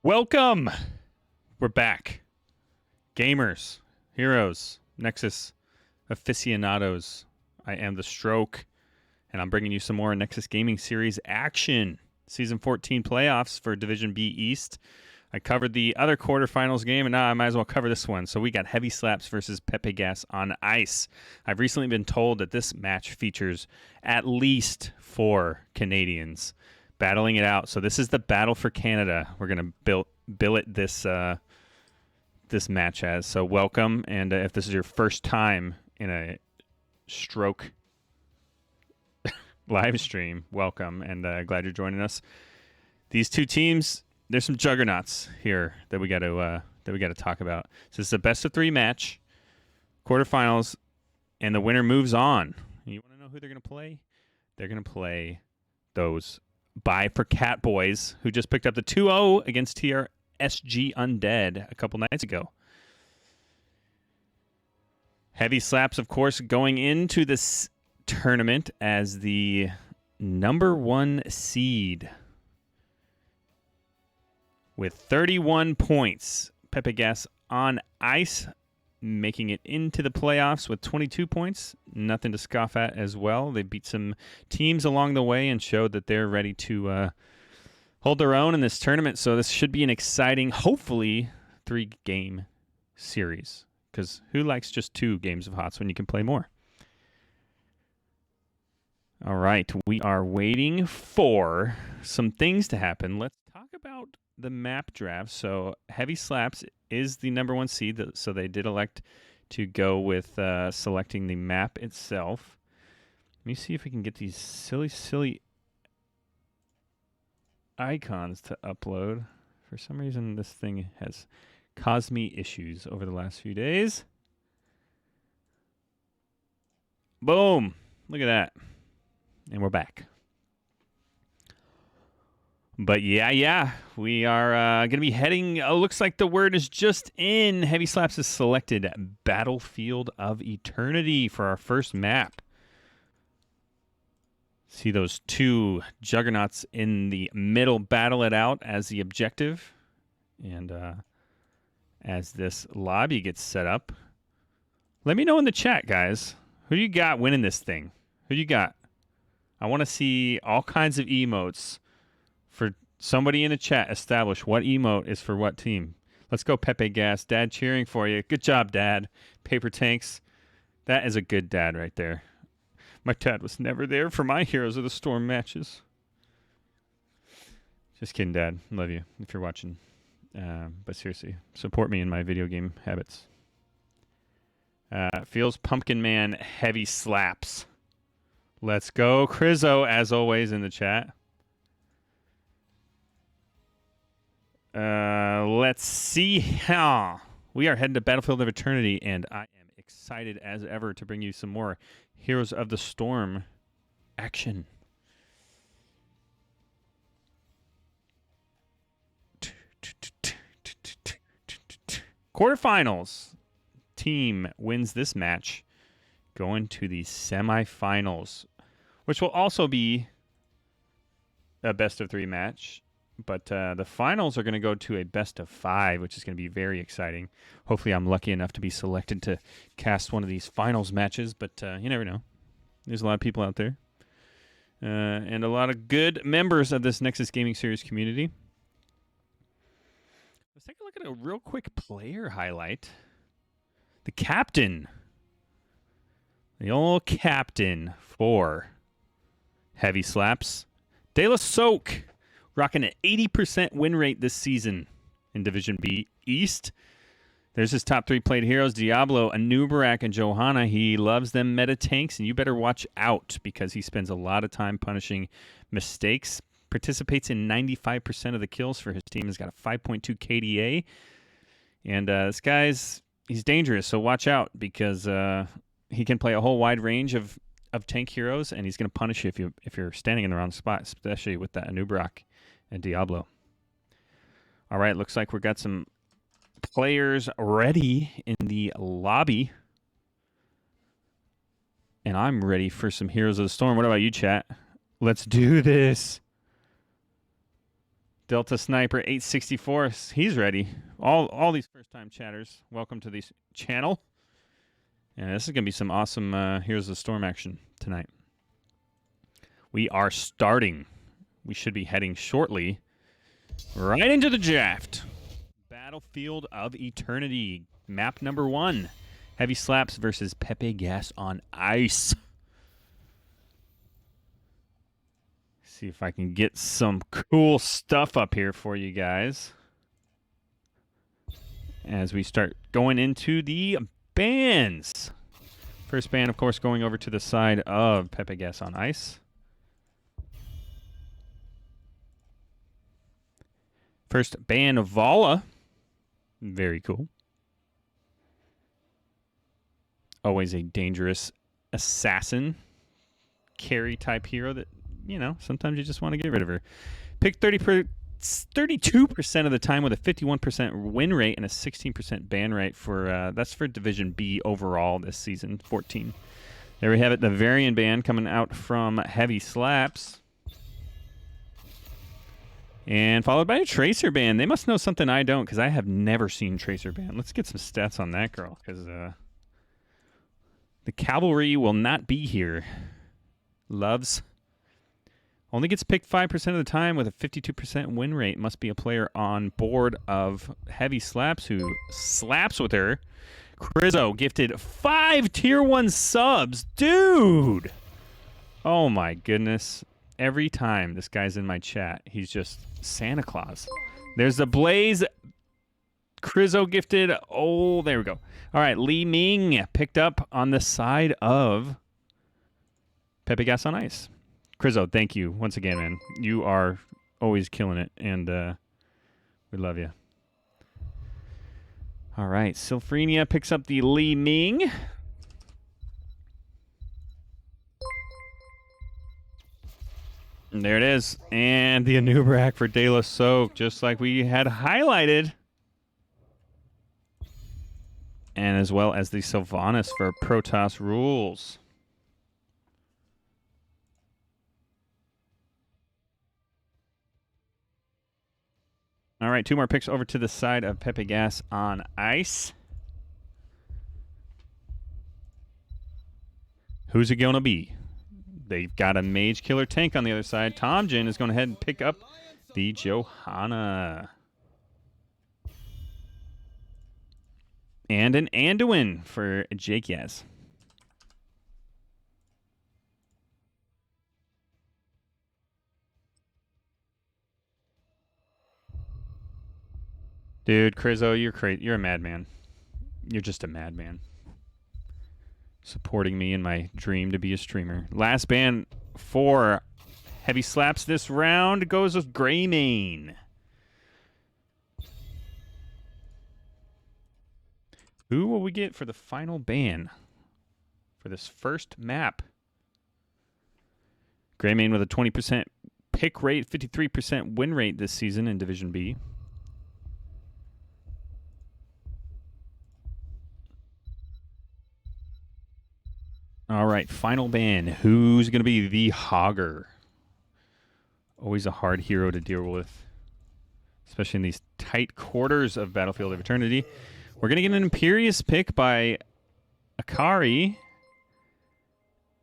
Welcome. We're back. Gamers, heroes, Nexus aficionados. I am theStroke, and I'm bringing you some more Nexus Gaming Series action. Season 14 playoffs for Division B East. I covered the other quarterfinals game, and now I might as well cover this one. So we got Heavy Slaps versus Pepegas on ice. I've recently been told that this match features at least 4 Canadians battling it out. So this is the battle for Canada. We're going to bill it this match as. So welcome, and if this is your first time in a Stroke live stream, welcome, and glad you're joining us. These two teams, there's some juggernauts here that we got to talk about. So this is a best of 3 match, quarterfinals, and the winner moves on. You want to know who they're going to play? They're going to play those Bye for Cat Boys, who just picked up the 2-0 against TRSG Undead a couple nights ago. Heavy Slaps, of course, going into this tournament as the number 1 seed with 31 points. Pepegas on ice, making it into the playoffs with 22 points. Nothing to scoff at as well. They beat some teams along the way and showed that they're ready to hold their own in this tournament. So this should be an exciting, hopefully, 3-game series. Because who likes just 2 games of HOTS when you can play more? All right, we are waiting for some things to happen. Let's talk about the map draft. So Heavy Slaps is the number 1 seed, so they did elect to go with selecting the map itself. Let me see if we can get these silly icons to upload. For some reason, this thing has caused me issues over the last few days. Boom! Look at that. And we're back. But yeah, we are going to be heading, looks like the word is just in. Heavy Slaps has selected Battlefield of Eternity for our first map. See those 2 juggernauts in the middle battle it out as the objective. And as this lobby gets set up, let me know in the chat, guys. Who do you got winning this thing? Who do you got? I want to see all kinds of emotes. For somebody in the chat, establish what emote is for what team. Let's go, Pepegas. Dad cheering for you. Good job, Dad. Paper Tanks. That is a good dad right there. My dad was never there for my Heroes of the Storm matches. Just kidding, Dad. Love you if you're watching. But seriously, support me in my video game habits. Feels Pumpkin Man Heavy Slaps. Let's go, Crizzo, as always, in the chat. Let's see how we are heading to Battlefield of Eternity, and I am excited as ever to bring you some more Heroes of the Storm action. Quarterfinals. Team wins this match, going to the semifinals, which will also be a best of 3 match. But the finals are going to go to a best of 5, which is going to be very exciting. Hopefully I'm lucky enough to be selected to cast one of these finals matches, but you never know. There's a lot of people out there. And a lot of good members of this Nexus Gaming Series community. Let's take a look at a real quick player highlight. The captain. The old captain for Heavy Slaps. De La Soak. Rocking an 80% win rate this season in Division B East. There's his top 3 played heroes, Diablo, Anubarak, and Johanna. He loves them meta tanks, and you better watch out because he spends a lot of time punishing mistakes. Participates in 95% of the kills for his team. He's got a 5.2 KDA. And this guy's, he's dangerous, so watch out because he can play a whole wide range of tank heroes, and he's going to punish you if you're standing in the wrong spot, especially with that Anubarak and Diablo. All right, looks like we've got some players ready in the lobby. And I'm ready for some Heroes of the Storm. What about you, chat? Let's do this. Delta Sniper 864. He's ready. All these first-time chatters, welcome to the channel. And this is going to be some awesome Heroes of the Storm action tonight. We are starting. We should be heading shortly right into the draft. Battlefield of Eternity, map number 1. Heavy Slaps versus Pepegas on ice. See if I can get some cool stuff up here for you guys as we start going into the bans. First ban, of course, going over to the side of Pepegas on ice. First ban of Vala. Very cool. Always a dangerous assassin carry type hero that, you know, sometimes you just want to get rid of her. Pick 32% of the time with a 51% win rate and a 16% ban rate for that's for Division B overall this season 14. There we have it, the Varian ban coming out from Heavy Slaps. And followed by a Tracer ban. They must know something I don't, because I have never seen Tracer ban. Let's get some stats on that girl, because the Cavalry will not be here. Loves. Only gets picked 5% of the time with a 52% win rate. Must be a player on board of Heavy Slaps who slaps with her. Crizzo gifted 5 tier 1 subs. Dude! Oh my goodness. Every time this guy's in my chat, he's just Santa Claus. There's the Blaze. Crizzo gifted. Oh, there we go. All right, Li Ming picked up on the side of Pepegas on ice. Crizzo, thank you once again, man. You are always killing it, and we love you. All right, Sylphrenia picks up the Li Ming. And there it is. And the Anubrak for De La Soak, just like we had highlighted. And as well as the Sylvanas for Protoss Rules. All right, 2 more picks over to the side of Pepegas on ice. Who's it going to be? They've got a Mage Killer tank on the other side. Tomjin is going ahead and pick up the Johanna. And an Anduin for Jake Yaz. Dude, Crizzo, you're crazy. You're a madman. You're just a madman. Supporting me in my dream to be a streamer. Last ban for Heavy Slaps this round goes with Greymane. Who will we get for the final ban for this first map? Greymane with a 20% pick rate, 53% win rate this season in Division B. All right, final ban. Who's going to be the Hogger? Always a hard hero to deal with, especially in these tight quarters of Battlefield of Eternity. We're going to get an Imperious pick by Akari.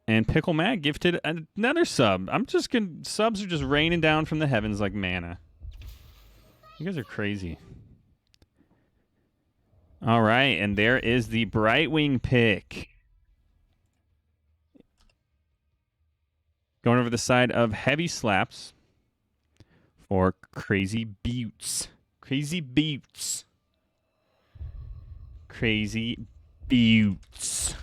And Pickle Mac gifted another sub. I'm just going to... Subs are just raining down from the heavens like manna. You guys are crazy. All right, and there is the Brightwing pick. Going over the side of Heavy Slaps for Crazy Buttes. Crazy Buttes. Crazy Buttes.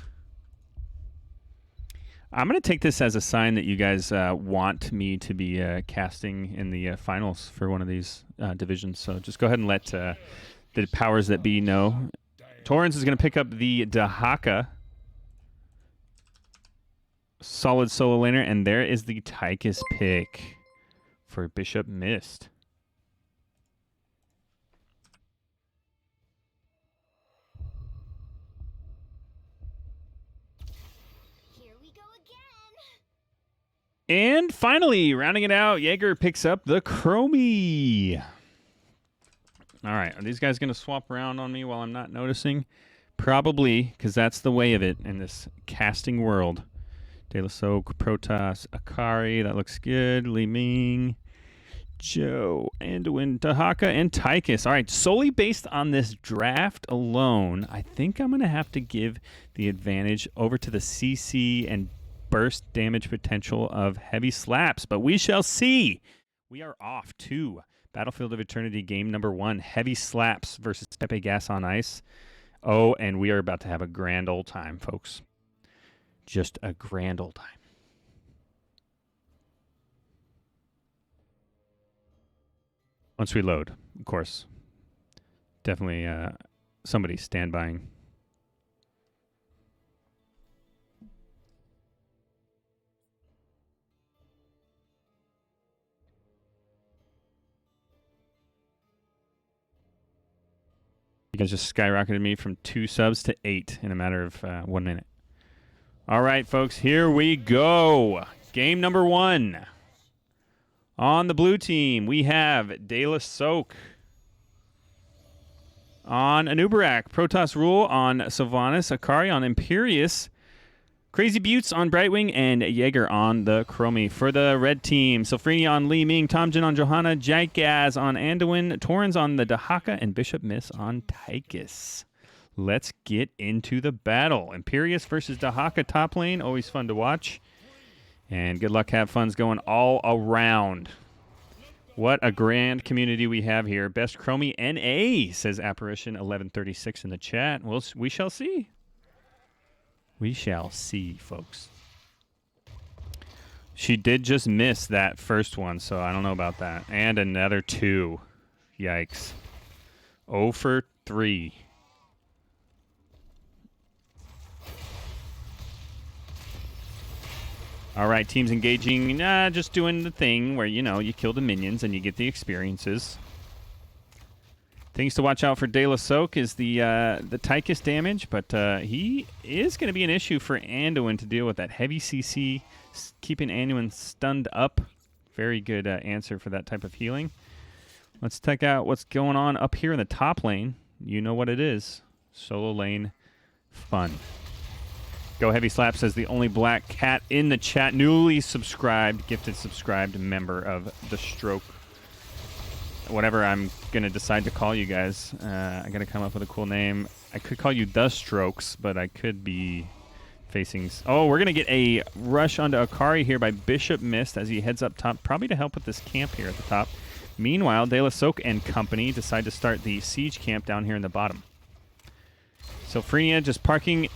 I'm going to take this as a sign that you guys want me to be casting in the finals for one of these divisions. So just go ahead and let the powers that be know. Torrens is going to pick up the Dahaka. Solid solo laner, and there is the Tychus pick for Bishop Mist. Here we go again. And finally, rounding it out, Jaeger picks up the Chromie. All right, are these guys going to swap around on me while I'm not noticing? Probably, because that's the way of it in this casting world. theStroke, Protoss, Akari, that looks good. Li Ming, Joe, Anduin, Dahaka, and Tychus. All right, solely based on this draft alone, I think I'm going to have to give the advantage over to the CC and burst damage potential of Heavy Slaps, but we shall see. We are off to Battlefield of Eternity game number 1, Heavy Slaps versus Pepegas on Ice. Oh, and we are about to have a grand old time, folks. Just a grand old time. Once we load, of course. Definitely somebody stand by. You guys just skyrocketed me from 2 subs to 8 in a matter of 1 minute. All right, folks, here we go. Game number 1. On the blue team, we have theStroke on Anubarak, Protoss Rule on Sylvanas, Akari on Imperius, Crazy Buttes on Brightwing, and Jaeger on the Chromie. For the red team, Sylphrenia on Li Ming, Tomjin on Johanna, Jagaz on Anduin, Torrens on the Dahaka, and Bishop Miss on Tychus. Let's get into the battle. Imperius versus Dahaka top lane, always fun to watch. And good luck, have fun's going all around. What a grand community we have here. Best Chromie NA, says Apparition1136 in the chat. We shall see. We shall see, folks. She did just miss that first one, so I don't know about that. And another 2. Yikes. 0 for 3. All right, teams engaging, just doing the thing where, you know, you kill the minions and you get the experiences. Things to watch out for theStroke is the Tychus damage, but he is going to be an issue for Anduin to deal with. That heavy CC, keeping Anduin stunned up. Very good answer for that type of healing. Let's check out what's going on up here in the top lane. You know what it is. Solo lane fun. Go Heavy Slap says the only black cat in the chat. Newly subscribed, gifted subscribed member of theStroke. Whatever I'm going to decide to call you guys. I got to come up with a cool name. I could call you theStrokes, but I could be facing... Oh, we're going to get a rush onto Akari here by Bishop Mist as he heads up top, probably to help with this camp here at the top. Meanwhile, theStroke and company decide to start the siege camp down here in the bottom. Sylphrenia just parking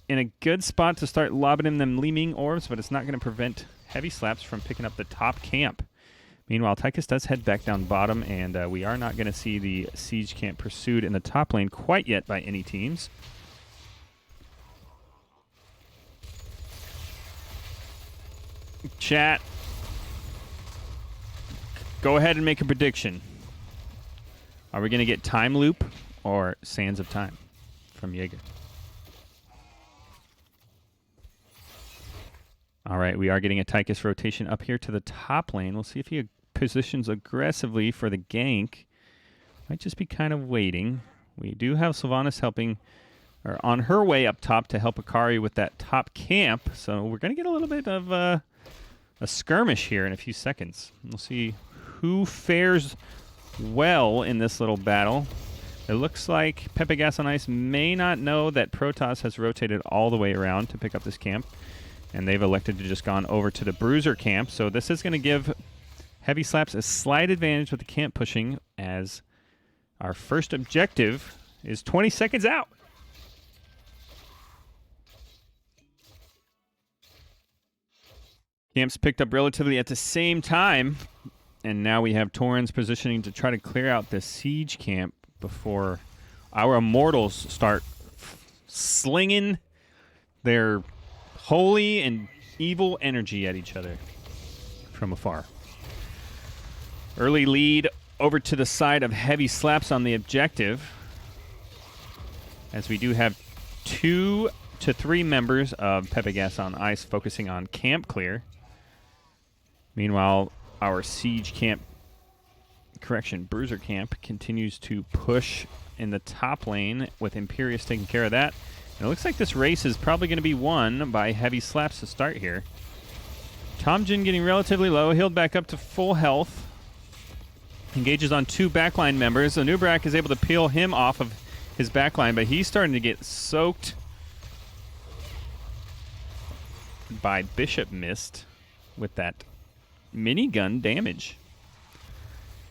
in a good spot to start lobbing him them Li Ming orbs, but it's not going to prevent Heavy Slaps from picking up the top camp. Meanwhile, Tychus does head back down bottom, and we are not going to see the siege camp pursued in the top lane quite yet by any teams. Chat, go ahead and make a prediction. Are we going to get Time Loop or Sands of Time from Jaeger? All right, we are getting a Tychus rotation up here to the top lane. We'll see if he positions aggressively for the gank. Might just be kind of waiting. We do have Sylvanas helping, or on her way up top to help Akari with that top camp. So we're going to get a little bit of a skirmish here in a few seconds. We'll see who fares well in this little battle. It looks like Pepegas on Ice may not know that Protoss has rotated all the way around to pick up this camp. And they've elected to just gone over to the Bruiser camp. So this is going to give Heavy Slaps a slight advantage with the camp pushing, as our first objective is 20 seconds out. Camps picked up relatively at the same time. And now we have Torrens positioning to try to clear out this siege camp before our immortals start slinging their holy and evil energy at each other from afar. Early lead over to the side of Heavy Slaps on the objective, as we do have 2 to 3 members of Pepegas on Ice focusing on camp clear. Meanwhile, our siege camp, bruiser camp, continues to push in the top lane with Imperius taking care of that. And it looks like this race is probably going to be won by heavy slaps to start here. Tomjin getting relatively low, healed back up to full health. Engages on 2 backline members. So Nubrak is able to peel him off of his backline, but he's starting to get soaked by Bishop Mist with that minigun damage.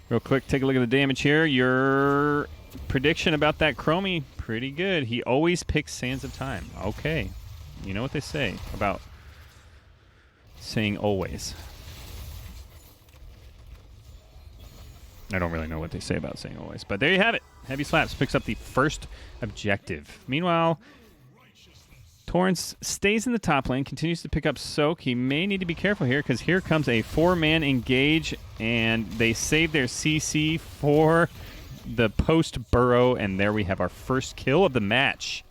Real quick, take a look at the damage here. Your prediction about that Chromie, pretty good. He always picks Sands of Time. Okay. You know what they say about saying always. I don't really know what they say about saying always, but there you have it. Heavy Slaps picks up the first objective. Meanwhile, Torrance stays in the top lane, continues to pick up Soak. He may need to be careful here because here comes a 4-man engage, and they save their CC for the post burrow, and there we have our first kill of the match.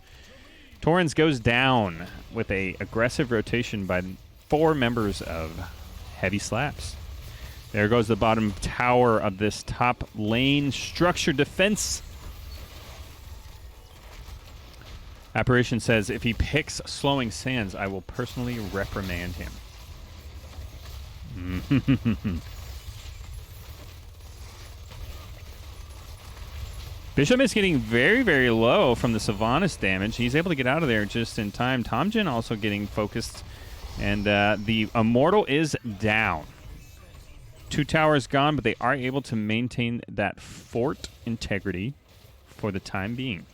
Torrance goes down with a aggressive rotation by 4 members of Heavy Slaps. There goes the bottom tower of this top lane structure defense. Apparition says, if he picks Slowing Sands, I will personally reprimand him. Bishop is getting very, very low from the Sylvanas damage. He's able to get out of there just in time. Tomjin also getting focused. And the Immortal is down. 2 towers gone, but they are able to maintain that fort integrity for the time being.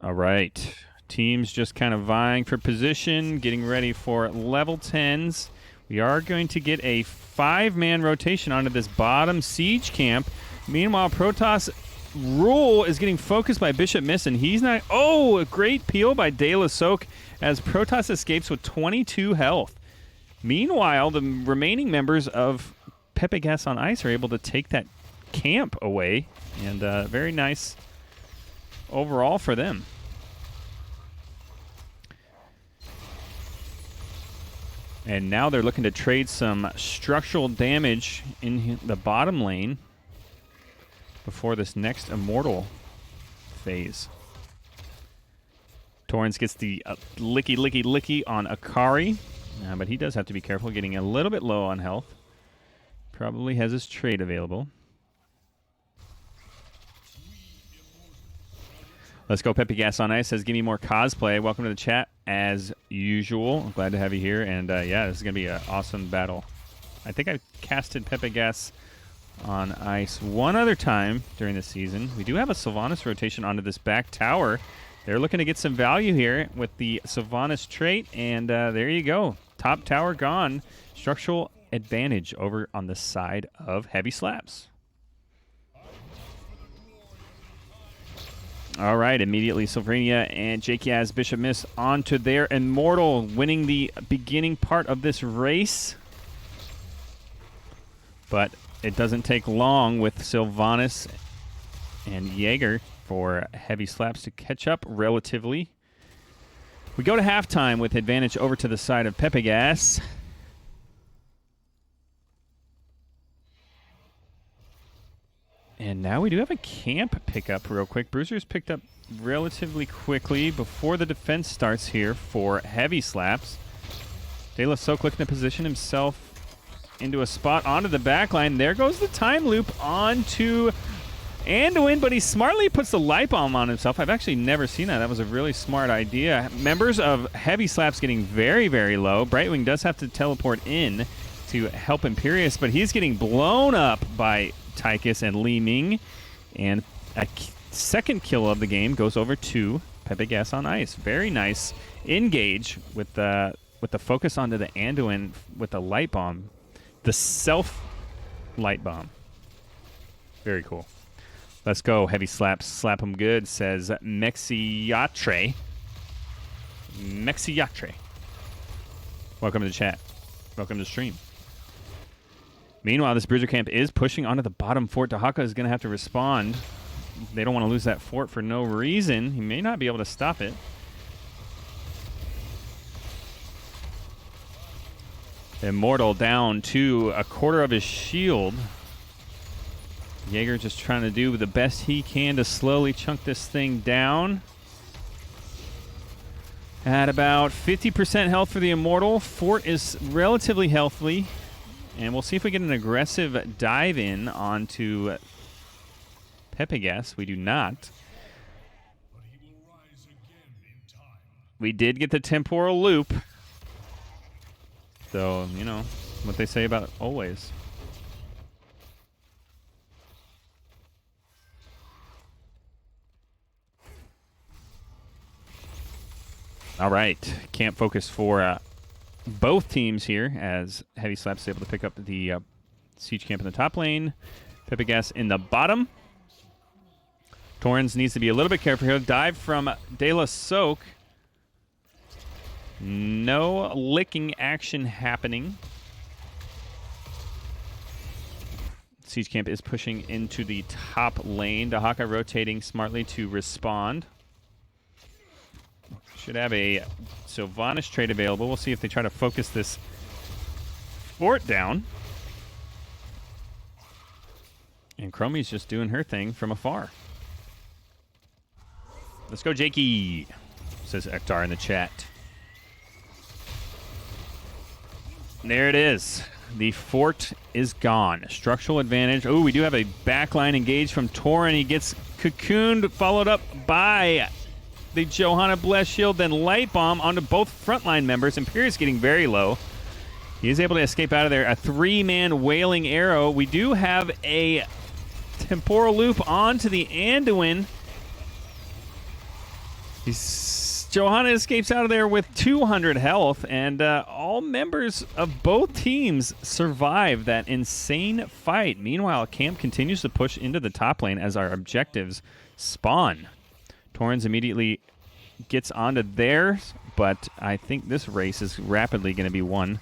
All right. Teams just kind of vying for position, getting ready for level 10s. We are going to get a 5-man rotation onto this bottom siege camp. Meanwhile, Protoss Rule is getting focused by Bishop Mist, and he's not... Oh, a great peel by De La Soak as Protoss escapes with 22 health. Meanwhile, the remaining members of Pepegas on Ice are able to take that camp away, and very nice overall for them. And now they're looking to trade some structural damage in the bottom lane before this next Immortal phase. Torrance gets the licky on Akari, but he does have to be careful, getting a little bit low on health. Probably has his trade available. Let's go. Pepegas on Ice says, give me more cosplay. Welcome to the chat, as usual. I'm glad to have you here. And yeah, this is going to be an awesome battle. I think I casted Pepegas on Ice one other time during the season. We do have a Sylvanas rotation onto this back tower. They're looking to get some value here with the Sylvanas trait. And there you go. Top tower gone. Structural advantage over on the side of Heavy Slaps. All right, immediately Sylvania and Jakeyaz Bishop Mist onto their Immortal, winning the beginning part of this race. But it doesn't take long with Sylvanas and Jaeger for Heavy Slaps to catch up relatively. We go to halftime with advantage over to the side of Pepegas. And now we do have a camp pickup real quick. Bruiser's picked up relatively quickly before the defense starts here for Heavy Slaps. De La Soak looking to position himself into a spot onto the backline. There goes the time loop onto Anduin, but he smartly puts the light bomb on himself. I've actually never seen that. That was a really smart idea. Members of Heavy Slaps getting very, very low. Brightwing does have to teleport in to help Imperius, but he's getting blown up by Tychus and Li Ming, and a second kill of the game goes over to Pepegas on Ice. Very nice engage with the focus onto the Anduin with the light bomb, the self light bomb. Very cool. Let's go. Heavy Slaps, slap him good, says Mexiatre. Welcome to the chat. Welcome to the stream. Meanwhile, this Bruiser camp is pushing onto the bottom fort. Dahaka is going to have to respond. they don't want to lose that fort for no reason. He may not be able to stop it. Immortal down to a quarter of his shield. Jaeger just trying to do the best he can to slowly chunk this thing down. At about 50% health for the Immortal. Fort is relatively healthy. And we'll see if we get an aggressive dive in onto Pepegas. We do not. We did get the temporal loop. So, you know, what they say about always. All right. Camp focus for both teams here as Heavy Slaps is able to pick up the Siege Camp in the top lane. Pepegas in the bottom. Torrens needs to be a little bit careful here. Dive from theStroke. No licking action happening. Siege Camp is pushing into the top lane. Dahaka rotating smartly to respond. Should have a Sylvanas trade available. We'll see if they try to focus this fort down. And Chromie's just doing her thing from afar. Let's go, Jakey, says Ektar in the chat. There it is. The fort is gone. Structural advantage. Oh, we do have a backline engage from Torin. He gets cocooned, followed up by the Johanna Bless Shield, then Light Bomb onto both frontline members. Imperius getting very low. He is able to escape out of there. A three-man Wailing Arrow. We do have a Temporal Loop onto the Anduin. Johanna escapes out of there with 200 health, and all members of both teams survive that insane fight. Meanwhile, Camp continues to push into the top lane as our objectives spawn. Torrens immediately gets onto theirs, but I think this race is rapidly going to be won,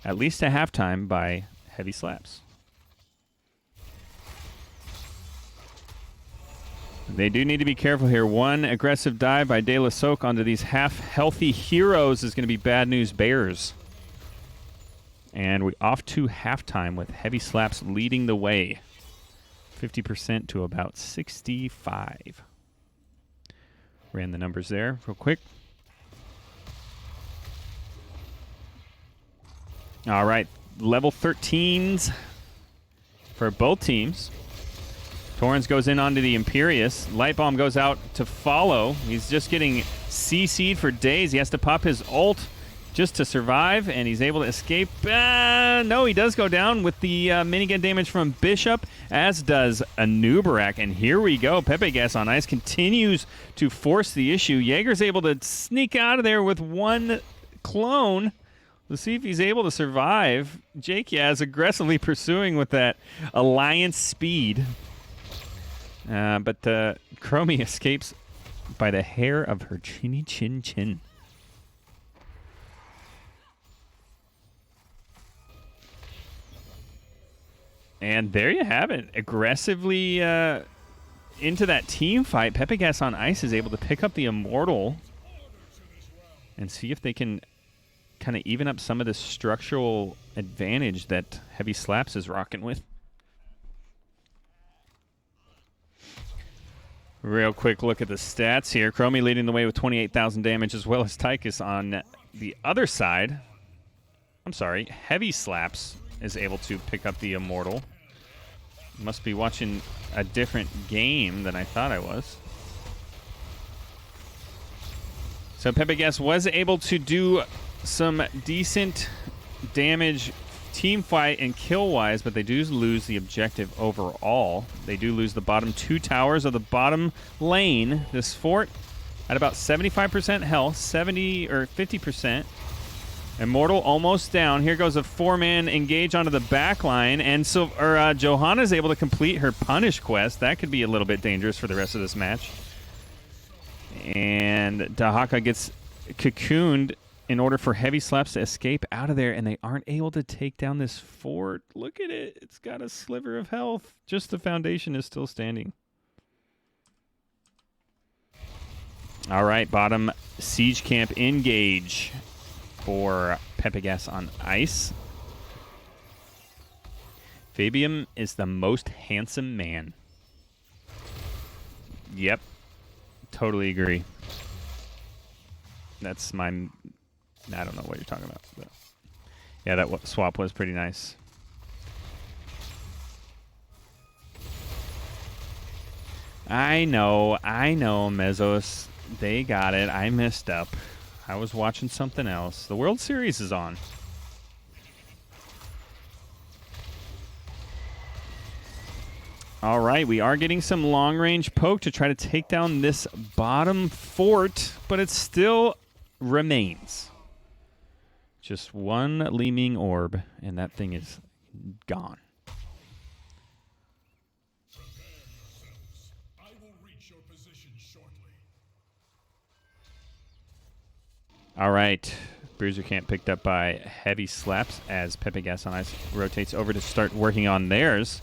at least at halftime, by Heavy Slaps. They do need to be careful here. One aggressive dive by theStroke onto these half-healthy heroes is going to be bad news bears. And we're off to halftime with Heavy Slaps leading the way. 50% to about 65. Ran the numbers there real quick. All right, level 13s for both teams. Torrens goes in onto the Imperius. Light Bomb goes out to follow. He's just getting CC'd for days. He has to pop his ult just to survive, and he's able to escape. No, he does go down with the minigun damage from Bishop, as does Anubarak. And here we go. Pepegas on ice continues to force the issue. Jaeger's able to sneak out of there with one clone. Let's see if he's able to survive. Jake Yaz aggressively pursuing with that Alliance speed. But Chromie escapes by the hair of her chinny chin chin. And there you have it. Aggressively into that team fight. Pepegas on ice is able to pick up the Immortal and see if they can kind of even up some of the structural advantage that Heavy Slaps is rocking with. Real quick look at the stats here. Chromie leading the way with 28,000 damage, as well as Tychus on the other side. I'm sorry, Heavy Slaps is able to pick up the Immortal. Must be watching a different game than I thought I was. So Pepegas was able to do some decent damage team fight and kill-wise, but they do lose the objective overall. They do lose the bottom two towers of the bottom lane. This fort at about 75% health, 70 or 50%. Immortal almost down. Here goes a four-man engage onto the back line, and so Johanna's able to complete her punish quest. That could be a little bit dangerous for the rest of this match. And Dahaka gets cocooned in order for Heavy Slaps to escape out of there, and they aren't able to take down this fort. Look at it. It's got a sliver of health. Just the foundation is still standing. All right, bottom siege camp engage for Pepegas on ice. Fabian is the most handsome man. Yep. Totally agree. That's my... I don't know what you're talking about. But yeah, that swap was pretty nice. I know, Mezzos. They got it. I messed up. I was watching something else. The World Series is on. All right, we are getting some long-range poke to try to take down this bottom fort, but it still remains. Just one Li-Ming orb, and that thing is gone. All right, Bruiser Camp picked up by Heavy Slaps as Pepegas on ice rotates over to start working on theirs.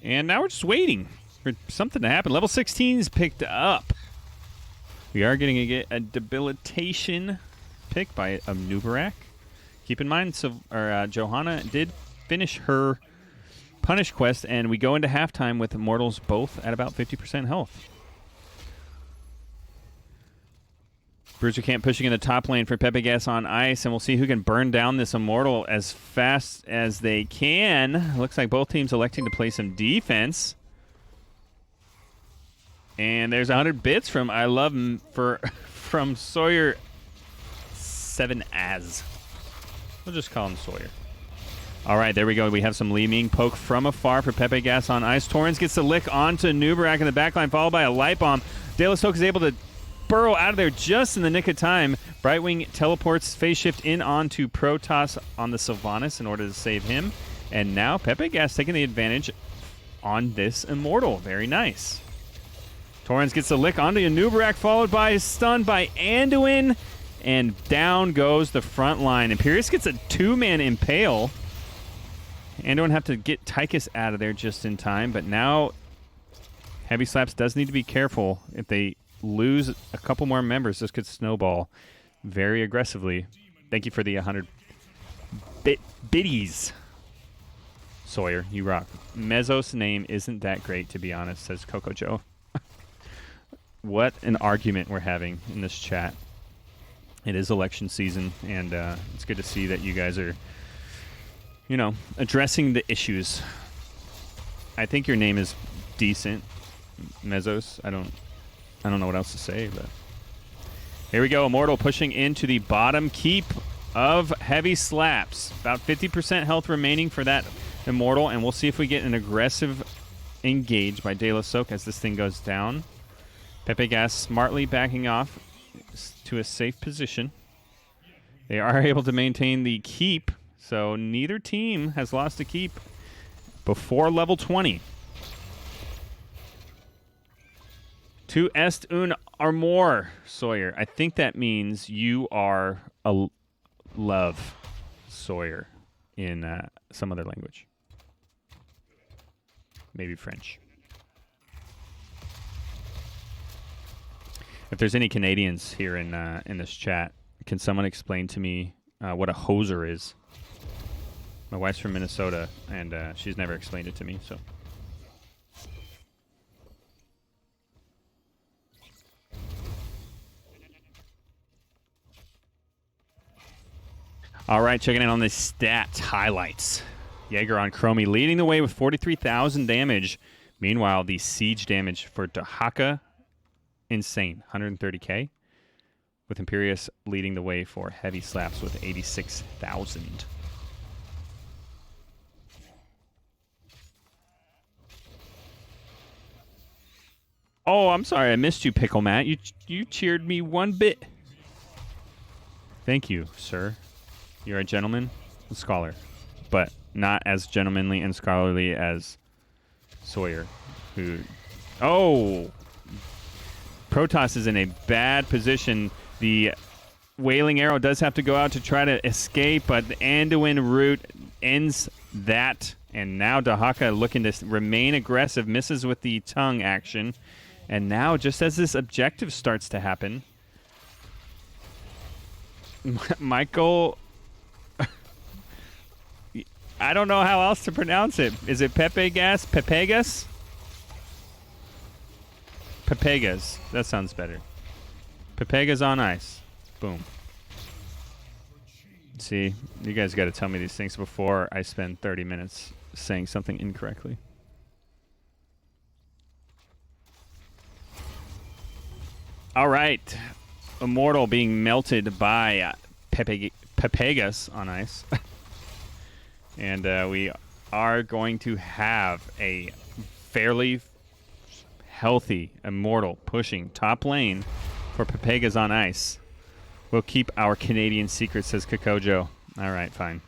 And now we're just waiting for something to happen. Level 16 is picked up. We are getting a debilitation pick by Nubarak. Keep in mind, Johanna did finish her punish quest, and we go into halftime with Immortals both at about 50% health. Bruiser Camp pushing in the top lane for Pepegas on ice, and we'll see who can burn down this Immortal as fast as they can. Looks like both teams electing to play some defense. And there's 100 bits from from Sawyer 7 as. We'll just call him Sawyer. All right, there we go. We have some Li-Ming poke from afar for Pepegas on ice. Torrens gets the lick onto Nubarak in the backline, followed by a light bomb. theStroke is able to burrow out of there just in the nick of time. Brightwing teleports phase shift in onto Protoss on the Sylvanas in order to save him. And now Pepegas taking the advantage on this Immortal. Very nice. Torrens gets the lick onto Nubarak, followed by a stun by Anduin. And down goes the front line. Imperius gets a 2-man impale. Anduin have to get Tychus out of there just in time. But now Heavy Slaps does need to be careful. If they lose a couple more members, this could snowball very aggressively. Thank you for the 100 biddies. Sawyer, you rock. Mezzos' name isn't that great, to be honest, says Coco Joe. What an argument we're having in this chat. It is election season, and it's good to see that you guys are, you know, addressing the issues. I think your name is decent, Mezzos. I don't know what else to say, but here we go. Immortal pushing into the bottom keep of Heavy Slaps. About 50% health remaining for that Immortal, and we'll see if we get an aggressive engage by theStroke as this thing goes down. Pepegas smartly backing off to a safe position. They are able to maintain the keep, so neither team has lost a keep before level 20. Tu est un armor, Sawyer. I think that means you are a love, Sawyer, in some other language. Maybe French. If there's any Canadians here in this chat, can someone explain to me what a hoser is? My wife's from Minnesota, and she's never explained it to me, so... All right, checking in on the stats highlights. Jaeger on Chromie leading the way with 43,000 damage. Meanwhile, the siege damage for Dahaka, insane, 130k. With Imperius leading the way for Heavy Slaps with 86,000. Oh, I'm sorry, I missed you, Pickle Matt. You cheered me one bit. Thank you, sir. You're a gentleman, a scholar, but not as gentlemanly and scholarly as Sawyer, who... Oh! Protoss is in a bad position. The Wailing Arrow does have to go out to try to escape, but the Anduin route ends that. And now Dahaka looking to remain aggressive, misses with the tongue action. And now, just as this objective starts to happen, Michael, I don't know how else to pronounce it. Is it Pepegas? Pepegas? Pepegas. That sounds better. Pepegas on ice. Boom. See, you guys got to tell me these things before I spend 30 minutes saying something incorrectly. All right. Immortal being melted by Pepegas on ice. And we are going to have a fairly healthy Immortal pushing top lane for Pepegas on ice. We'll keep our Canadian secret, says Kakojo. All right, fine.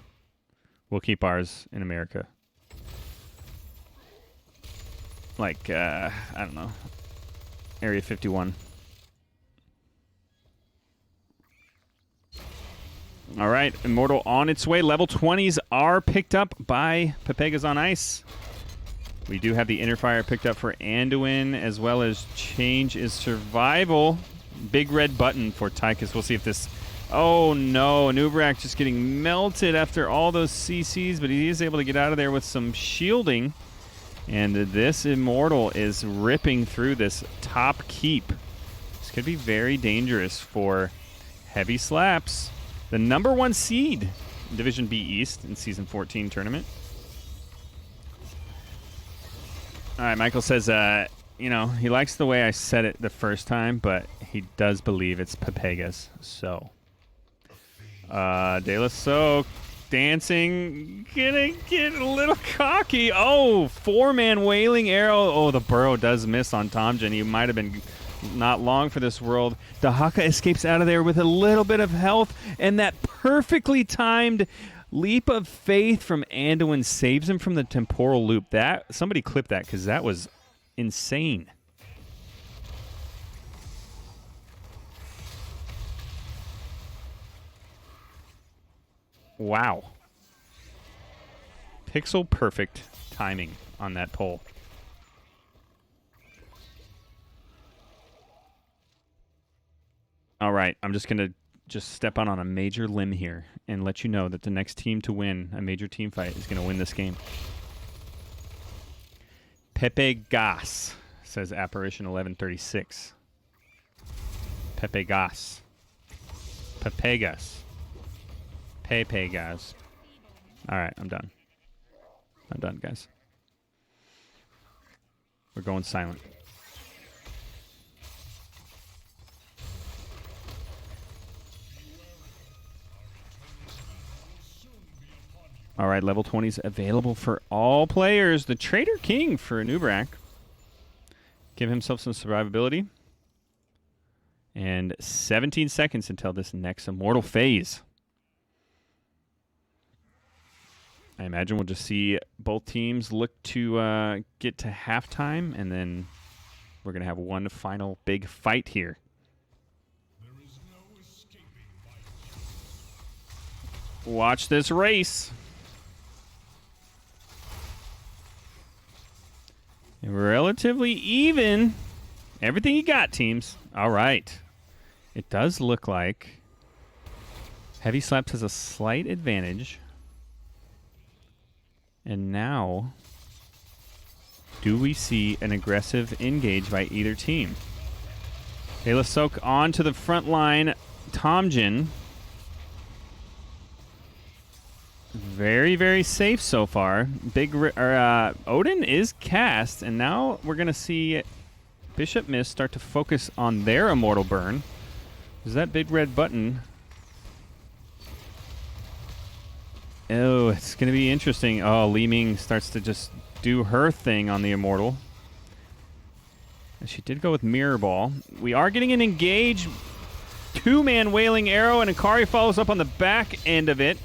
We'll keep ours in America. Like, I don't know, Area 51. All right, Immortal on its way. Level 20s are picked up by Pepegas on ice. We do have the Interfire picked up for Anduin, as well as Change is Survival. Big red button for Tychus. We'll see if this... Oh, no. Nubrak just getting melted after all those CCs, but he is able to get out of there with some shielding. And this Immortal is ripping through this top keep. This could be very dangerous for Heavy Slaps, the #1 seed in Division B East in Season 14 tournament. All right, Michael says, you know, he likes the way I said it the first time, but he does believe it's Pepegas. So, De La Soak dancing, gonna get a little cocky. Oh, 4-man Wailing Arrow. Oh, the burrow does miss on Tomjin. He might have been not long for this world. Dahaka escapes out of there with a little bit of health, and that perfectly timed leap of faith from Anduin saves him from the temporal loop. That somebody clip that, because that was insane. Wow. Pixel perfect timing on that pole. All right, I'm just going to step on a major limb here and let you know that the next team to win a major team fight is going to win this game. Pepegas, says Apparition 1136. Pepegas. Pepegas. Pepegas. All right, I'm done. I'm done, guys. We're going silent. All right, level 20s available for all players. The Trader King for Nubrak. Give himself some survivability. And 17 seconds until this next Immortal phase. I imagine we'll just see both teams look to get to halftime, and then we're going to have one final big fight here. There is no escaping. Watch this race. Relatively even. Everything you got, teams. All right. It does look like Heavy Slaps has a slight advantage. And now, do we see an aggressive engage by either team? De La Soak on to the front line. Tomjin. Very, very safe so far. Odin is cast, and now we're going to see Bishop Mist start to focus on their Immortal Burn. Is that big red button? Oh, it's going to be interesting. Oh, Li Ming starts to just do her thing on the Immortal. She did go with Mirror Ball. We are getting an engage. 2-man Wailing Arrow, and Akari follows up on the back end of it.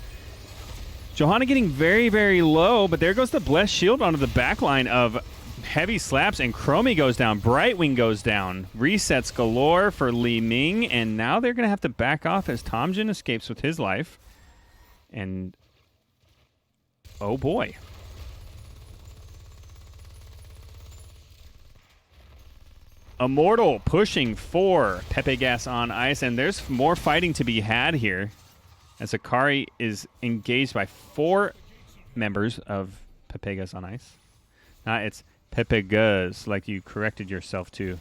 Johanna getting very, very low, but there goes the Blessed Shield onto the back line of Heavy slaps, and Chromie goes down. Brightwing goes down. Resets galore for Li Ming, and now they're going to have to back off as Tomjin escapes with his life. And, oh boy. Immortal pushing for Pepegas on ice, and there's more fighting to be had here as Akari is engaged by 4 members of Pepegas on ice. It's Pepegas, like you corrected yourself to.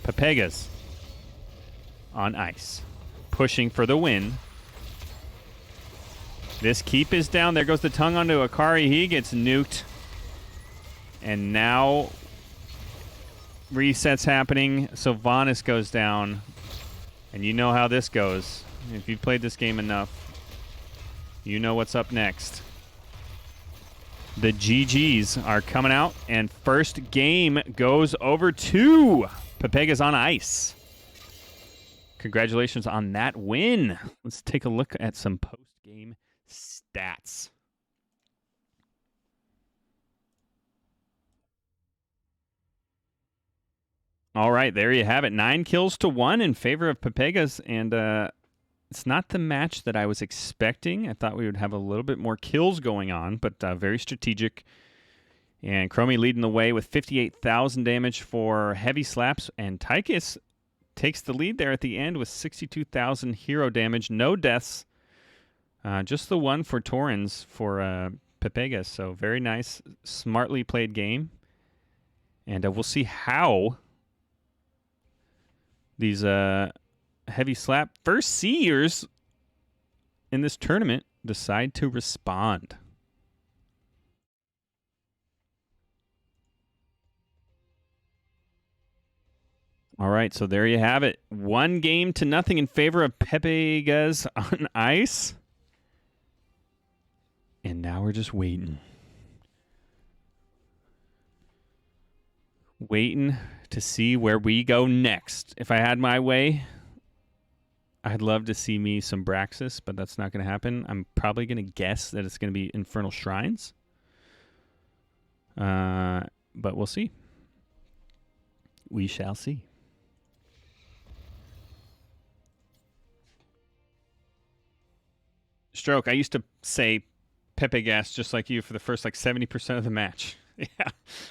Pepegas on ice, pushing for the win. This keep is down. There goes the tongue onto Akari. He gets nuked. And now resets happening. Sylvanas goes down. And you know how this goes. If you've played this game enough, you know what's up next. The GGs are coming out, and first game goes over to Pepegas on ice. Congratulations on that win. Let's take a look at some post-game stats. All right, there you have it. 9 kills to 1 in favor of Pepegas, and it's not the match that I was expecting. I thought we would have a little bit more kills going on, but very strategic. And Chromie leading the way with 58,000 damage for heavy slaps, and Tychus takes the lead there at the end with 62,000 hero damage. No deaths, just the one for Torrens for Pepegas. So very nice, smartly played game. And we'll see how these heavy slap first seers in this tournament decide to respond. All right, so there you have it. 1 game to nothing in favor of Pepegas on ice. And now we're just waiting. Waiting to see where we go next. If I had my way, I'd love to see me some Braxis, but that's not going to happen. I'm probably going to guess that it's going to be Infernal Shrines. But we'll see. We shall see. Stroke, I used to say Pepegas just like you for the first 70% of the match. Yeah,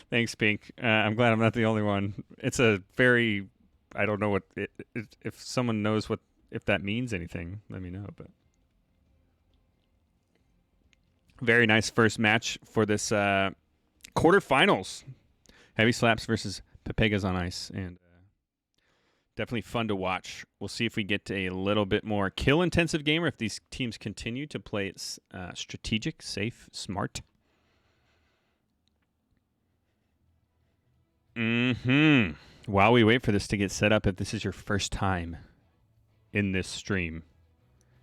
thanks, Pink. I'm glad I'm not the only one. It's a very, I don't know what, if someone knows if that means anything, let me know. But very nice first match for this quarterfinals. Heavy slaps versus Pepegas on ice, and definitely fun to watch. We'll see if we get a little bit more kill-intensive game, or if these teams continue to play it strategic, safe, smart. While we wait for this to get set up, if this is your first time in this stream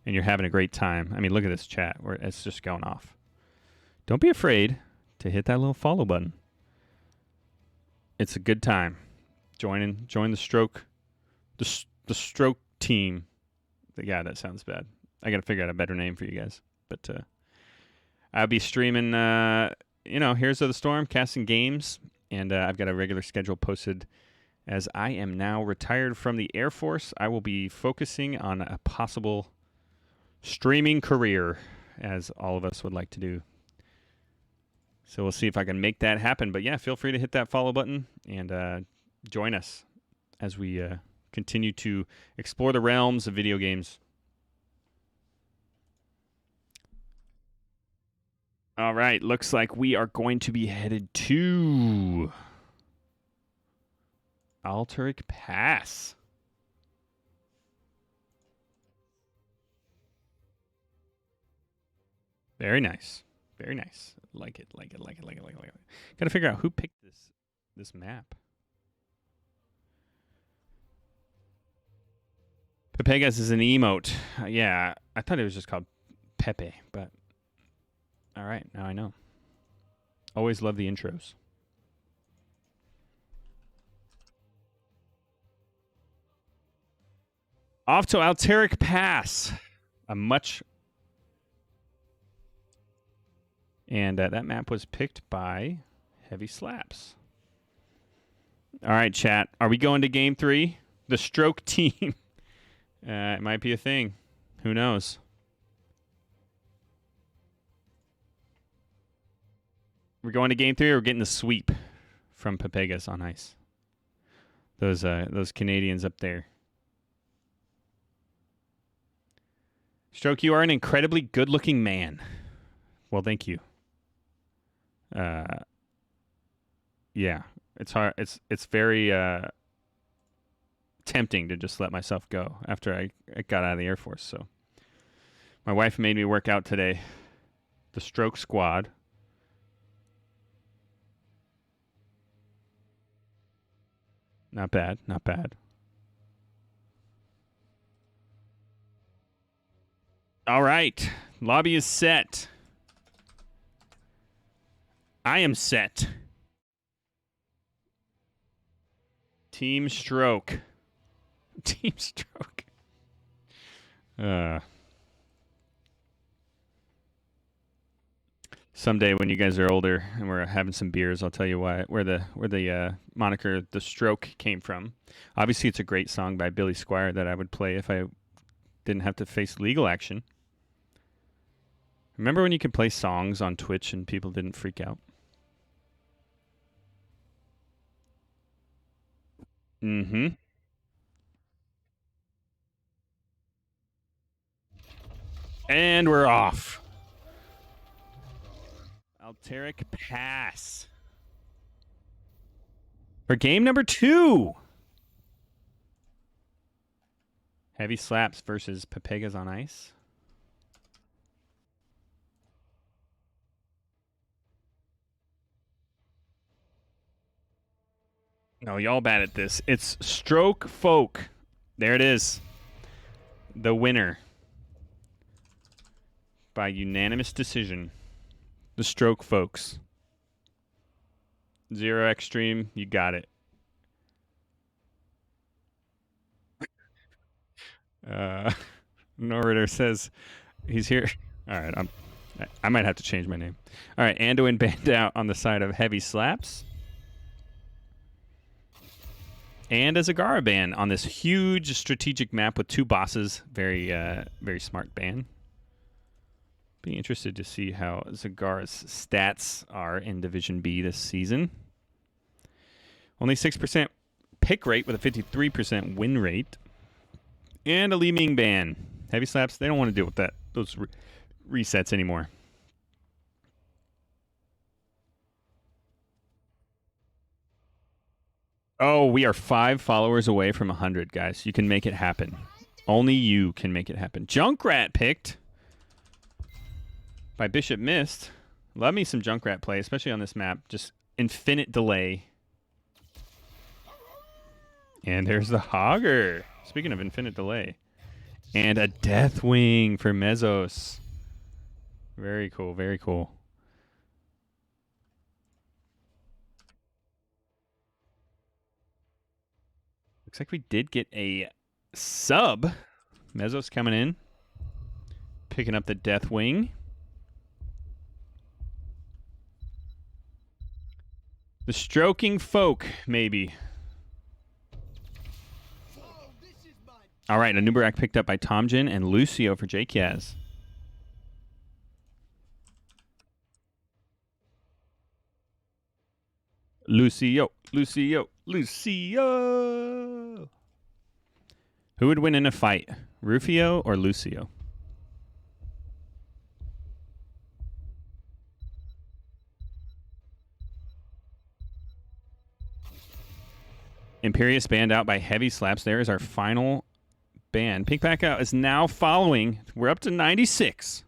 and you're having a great time, I mean, look at this chat where it's just going off. Don't be afraid to hit that little follow button. It's a good time. Join the Stroke, the Stroke team. Yeah, that sounds bad. I got to figure out a better name for you guys. But I'll be streaming, Heroes of the Storm, casting games. And I've got a regular schedule posted. As I am now retired from the Air Force, I will be focusing on a possible streaming career, as all of us would like to do. So we'll see if I can make that happen. But yeah, feel free to hit that follow button and join us as we continue to explore the realms of video games. All right, looks like we are going to be headed to Alteric Pass. Very nice. Very nice. Like it. Gotta figure out who picked this map. Pepegas is an emote. Yeah, I thought it was just called Pepe, but all right, now I know. Always love the intros. Off to Alteric Pass. And that map was picked by Heavy slaps. All right, chat. Are we going to game 3? The stroke team. It might be a thing. Who knows? We're going to game 3, or we're getting the sweep from Pepegas on ice. Those Canadians up there. Stroke, you are an incredibly good-looking man. Well, thank you. Yeah, it's hard. It's very tempting to just let myself go after I got out of the Air Force. So my wife made me work out today. The stroke squad. Not bad, not bad. All right, lobby is set. I am set. Team Stroke. Team Stroke. Someday when you guys are older and we're having some beers, I'll tell you where the moniker The Stroke came from. Obviously, it's a great song by Billy Squier that I would play if I didn't have to face legal action. Remember when you could play songs on Twitch and people didn't freak out? Mm-hmm. And we're off. Alteric pass. For game number 2. Heavy slaps versus Pepegas on ice. No, y'all bad at this. It's Stroke Folk. There it is. The winner. By unanimous decision. The Stroke Folks. 0 Extreme, you got it. Norritter says he's here. All right, I might have to change my name. All right, Anduin banned out on the side of heavy slaps. And a Zagara ban on this huge strategic map with 2 bosses. Very, very smart ban. Be interested to see how Zagara's stats are in Division B this season. Only 6% pick rate with a 53% win rate. And a Li Ming ban. Heavy slaps, they don't want to deal with those resets anymore. Oh, we are 5 followers away from 100, guys. You can make it happen. Only you can make it happen. Junkrat picked by Bishop Mist. Love me some Junkrat play, especially on this map. Just infinite delay. And there's the Hogger. Speaking of infinite delay. And a Deathwing for Mezzos. Very cool, very cool. Looks like we did get a sub. Mezzos coming in. Picking up the Deathwing. The Stroking Folk, maybe. All right, a Nubarak picked up by Tomjin and Lucio for JKaz. Lucio, Lucio, Lucio. Who would win in a fight, Rufio or Lucio? Imperius banned out by heavy slaps. There is our final ban. Pink back out is now following. We're up to 96.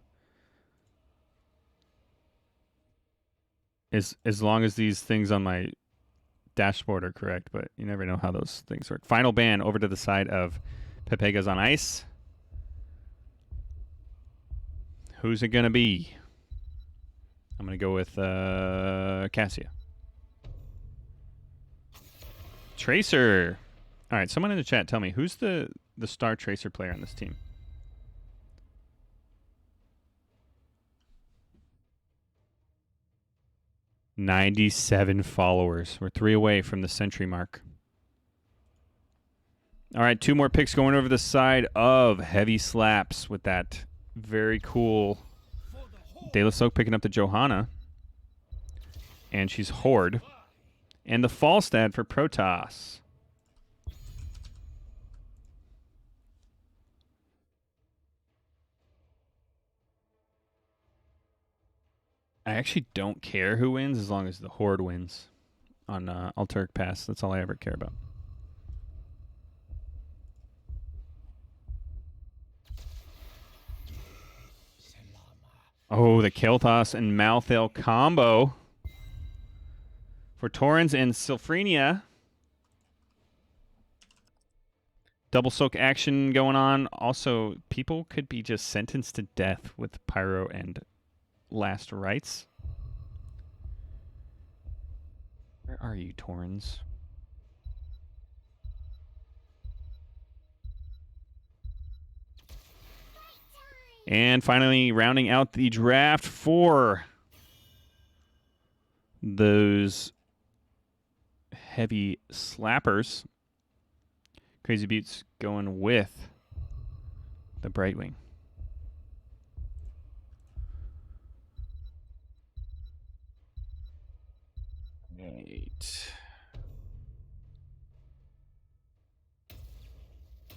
As long as these things on my dashboard are correct, but you never know how those things work. Final ban over to the side of Pepegas on ice. Who's it going to be? I'm going to go with Cassia. Tracer. All right, someone in the chat tell me, who's the star Tracer player on this team? 97 followers. We're 3 away from the century mark. All right, 2 more picks going over the side of Heavy Slaps with that very cool theStroke picking up the Johanna. And she's Horde. And the Falstad for Protoss. I actually don't care who wins as long as the Horde wins on Altaric Pass. That's all I ever care about. Oh, the Kel'Thas and Malthael combo for Torrens and Sylphrenia. Double soak action going on. Also, people could be just sentenced to death with Pyro and Last Rites. Where are you, Torrens? And finally, rounding out the draft for those heavy slappers. Crazy Buttes going with the Brightwing. Right.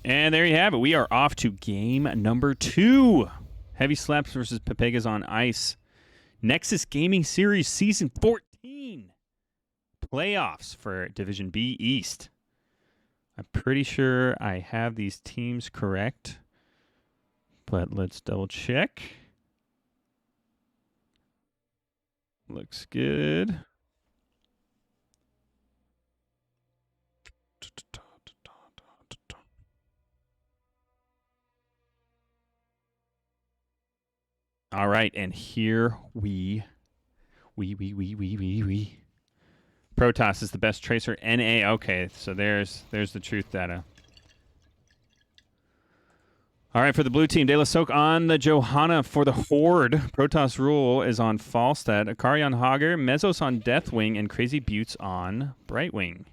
And there you have it. We are off to game number 2. Heavy Slaps versus Pepegas on Ice. Nexus Gaming Series Season 14. Playoffs for Division B East. I'm pretty sure I have these teams correct. But let's double check. Looks good. All right, and here we. Protoss is the best tracer. NA. Okay, so there's the truth data. All right, for the blue team, theStroke on the Johanna for the Horde. Protoss Rule is on Falstad. Akari on Hager. Mesos on Deathwing. And Crazy Buttes on Brightwing.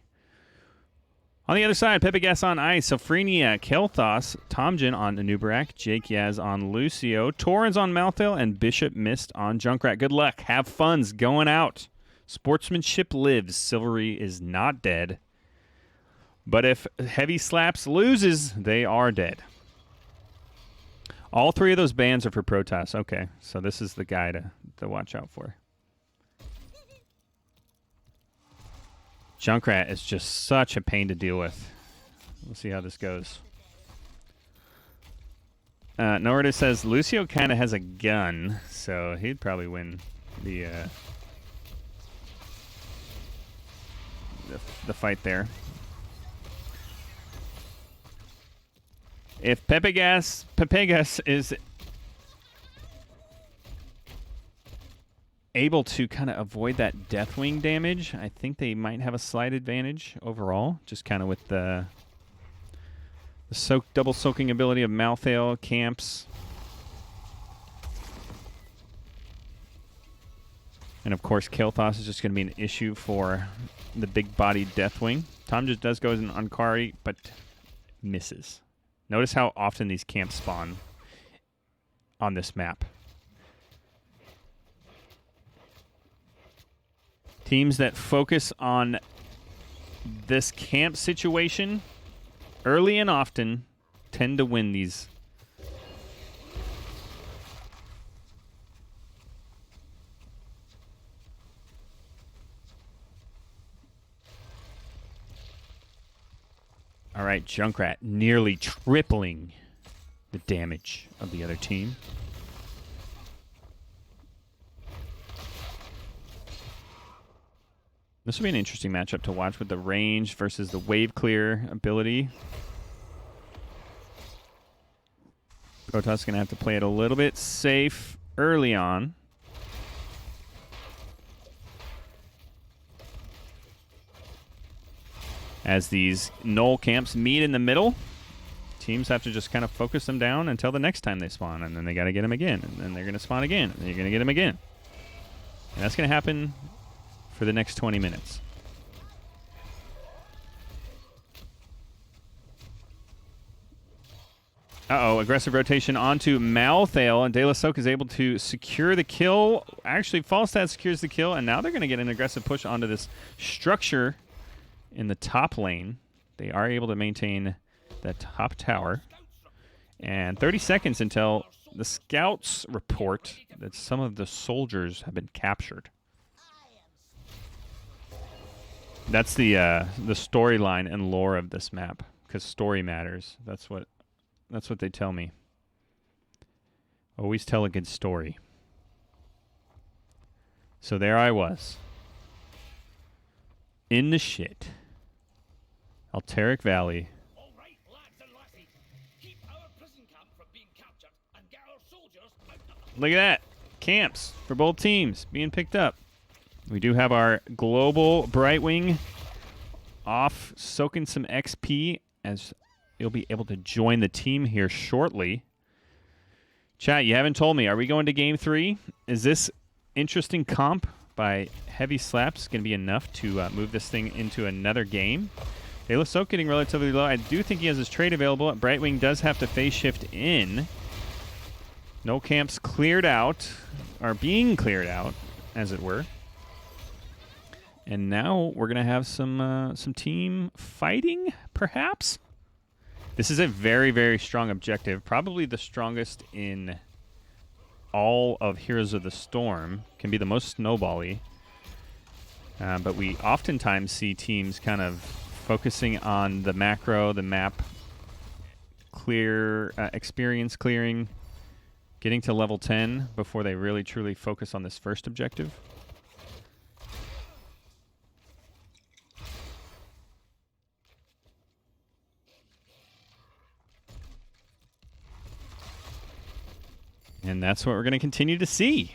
On the other side, Pepegas on Ice. Sylphrenia, Kel'Thas. Tomjin on Anubarak. Jake Yaz on Lucio. Torrens on Malthael. And Bishop Mist on Junkrat. Good luck. Have funs going out. Sportsmanship lives. Silvery is not dead. But if Heavy Slaps loses, they are dead. All 3 of those bans are for Protoss. Okay, so this is the guy to watch out for. Junkrat is just such a pain to deal with. We'll see how this goes. Norda says Lucio kind of has a gun, so he'd probably win the fight there. If Pepegas is able to kind of avoid that Deathwing damage, I think they might have a slight advantage overall. Just kind of with the double soaking ability of Malthael, camps. And of course, Kel'Thas is just going to be an issue for the big-bodied Deathwing. Tom just does go on Ankari, but misses. Notice how often these camps spawn on this map. Teams that focus on this camp situation early and often tend to win these. All right, Junkrat nearly tripling the damage of the other team. This will be an interesting matchup to watch with the range versus the wave clear ability. Protoss is going to have to play it a little bit safe early on. As these null camps meet in the middle, teams have to just kind of focus them down until the next time they spawn, and then they got to get them again, and then they're going to spawn again, and then you're going to get them again. And that's going to happen for the next 20 minutes. Uh-oh, aggressive rotation onto Malthael, and theStroke is able to secure the kill. Actually, Falstad secures the kill, and now they're going to get an aggressive push onto this structure in the top lane. They are able to maintain that top tower. And 30 seconds until the scouts report that some of the soldiers have been captured. That's the storyline and lore of this map, because story matters. That's what they tell me. Always tell a good story. So there I was. In the shit. Alteric Valley. All right, lads and lassies. Keep our prison camp from being captured and get our soldiers out. Look at that. Camps for both teams being picked up. We do have our global Brightwing off, soaking some XP as you'll be able to join the team here shortly. Chat, you haven't told me. Are we going to Game 3? Is this interesting comp by Heavy Slaps going to be enough to move this thing into another game? theStroke getting relatively low. I do think he has his trade available. Brightwing does have to phase shift in. No camps cleared out, or being cleared out, as it were. And now we're going to have some team fighting, perhaps? This is a very, very strong objective. Probably the strongest in all of Heroes of the Storm. Can be the most snowbally. But we oftentimes see teams kind of focusing on the macro, the map, experience clearing, getting to level 10 before they really, truly focus on this first objective. And that's what we're going to continue to see.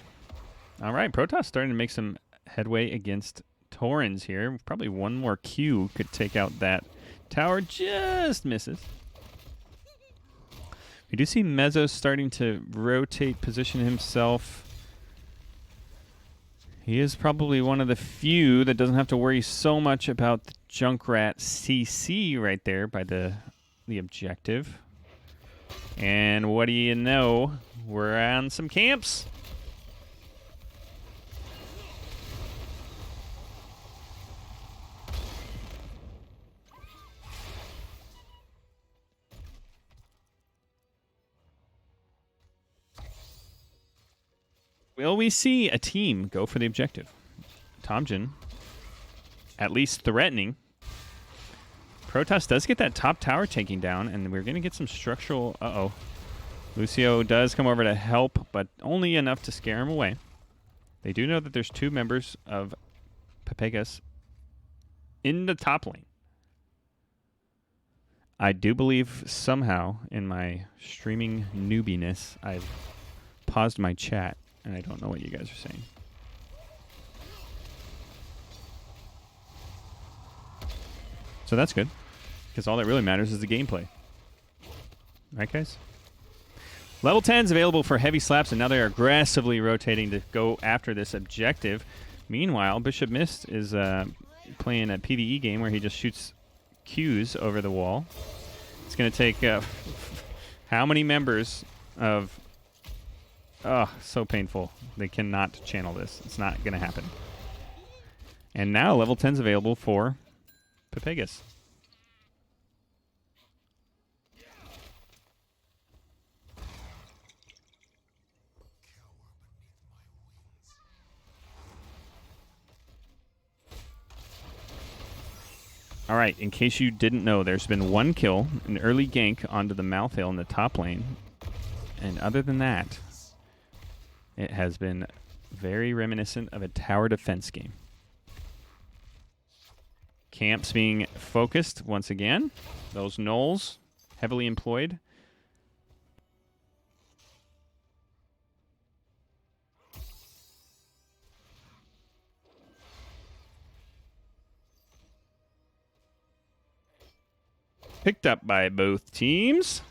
All right, Protoss starting to make some headway against Torrens here. Probably one more Q could take out that tower. Just misses. We do see Mezzo starting to rotate, position himself. He is probably one of the few that doesn't have to worry so much about the Junkrat CC right there by the objective. And what do you know? We're on some camps. Will we see a team go for the objective? Tomjin, at least threatening. Protoss does get that top tower taking down, and we're going to get some structural... Uh-oh. Lucio does come over to help, but only enough to scare him away. They do know that there's two members of Pepegas in the top lane. I do believe somehow in my streaming newbiness, I've paused my chat, and I don't know what you guys are saying. So that's good, because all that really matters is the gameplay. Right, guys? Level 10 is available for Heavy Slaps, and now they are aggressively rotating to go after this objective. Meanwhile, Bishop Mist is playing a PvE game where he just shoots Qs over the wall. It's going to take how many members of... Oh, so painful. They cannot channel this. It's not going to happen. And now level 10 is available for Pepegas. All right, in case you didn't know, there's been one kill, an early gank onto the Malthael in the top lane. And other than that, it has been very reminiscent of a tower defense game. Camps being focused once again. Those gnolls heavily employed. Picked up by both teams.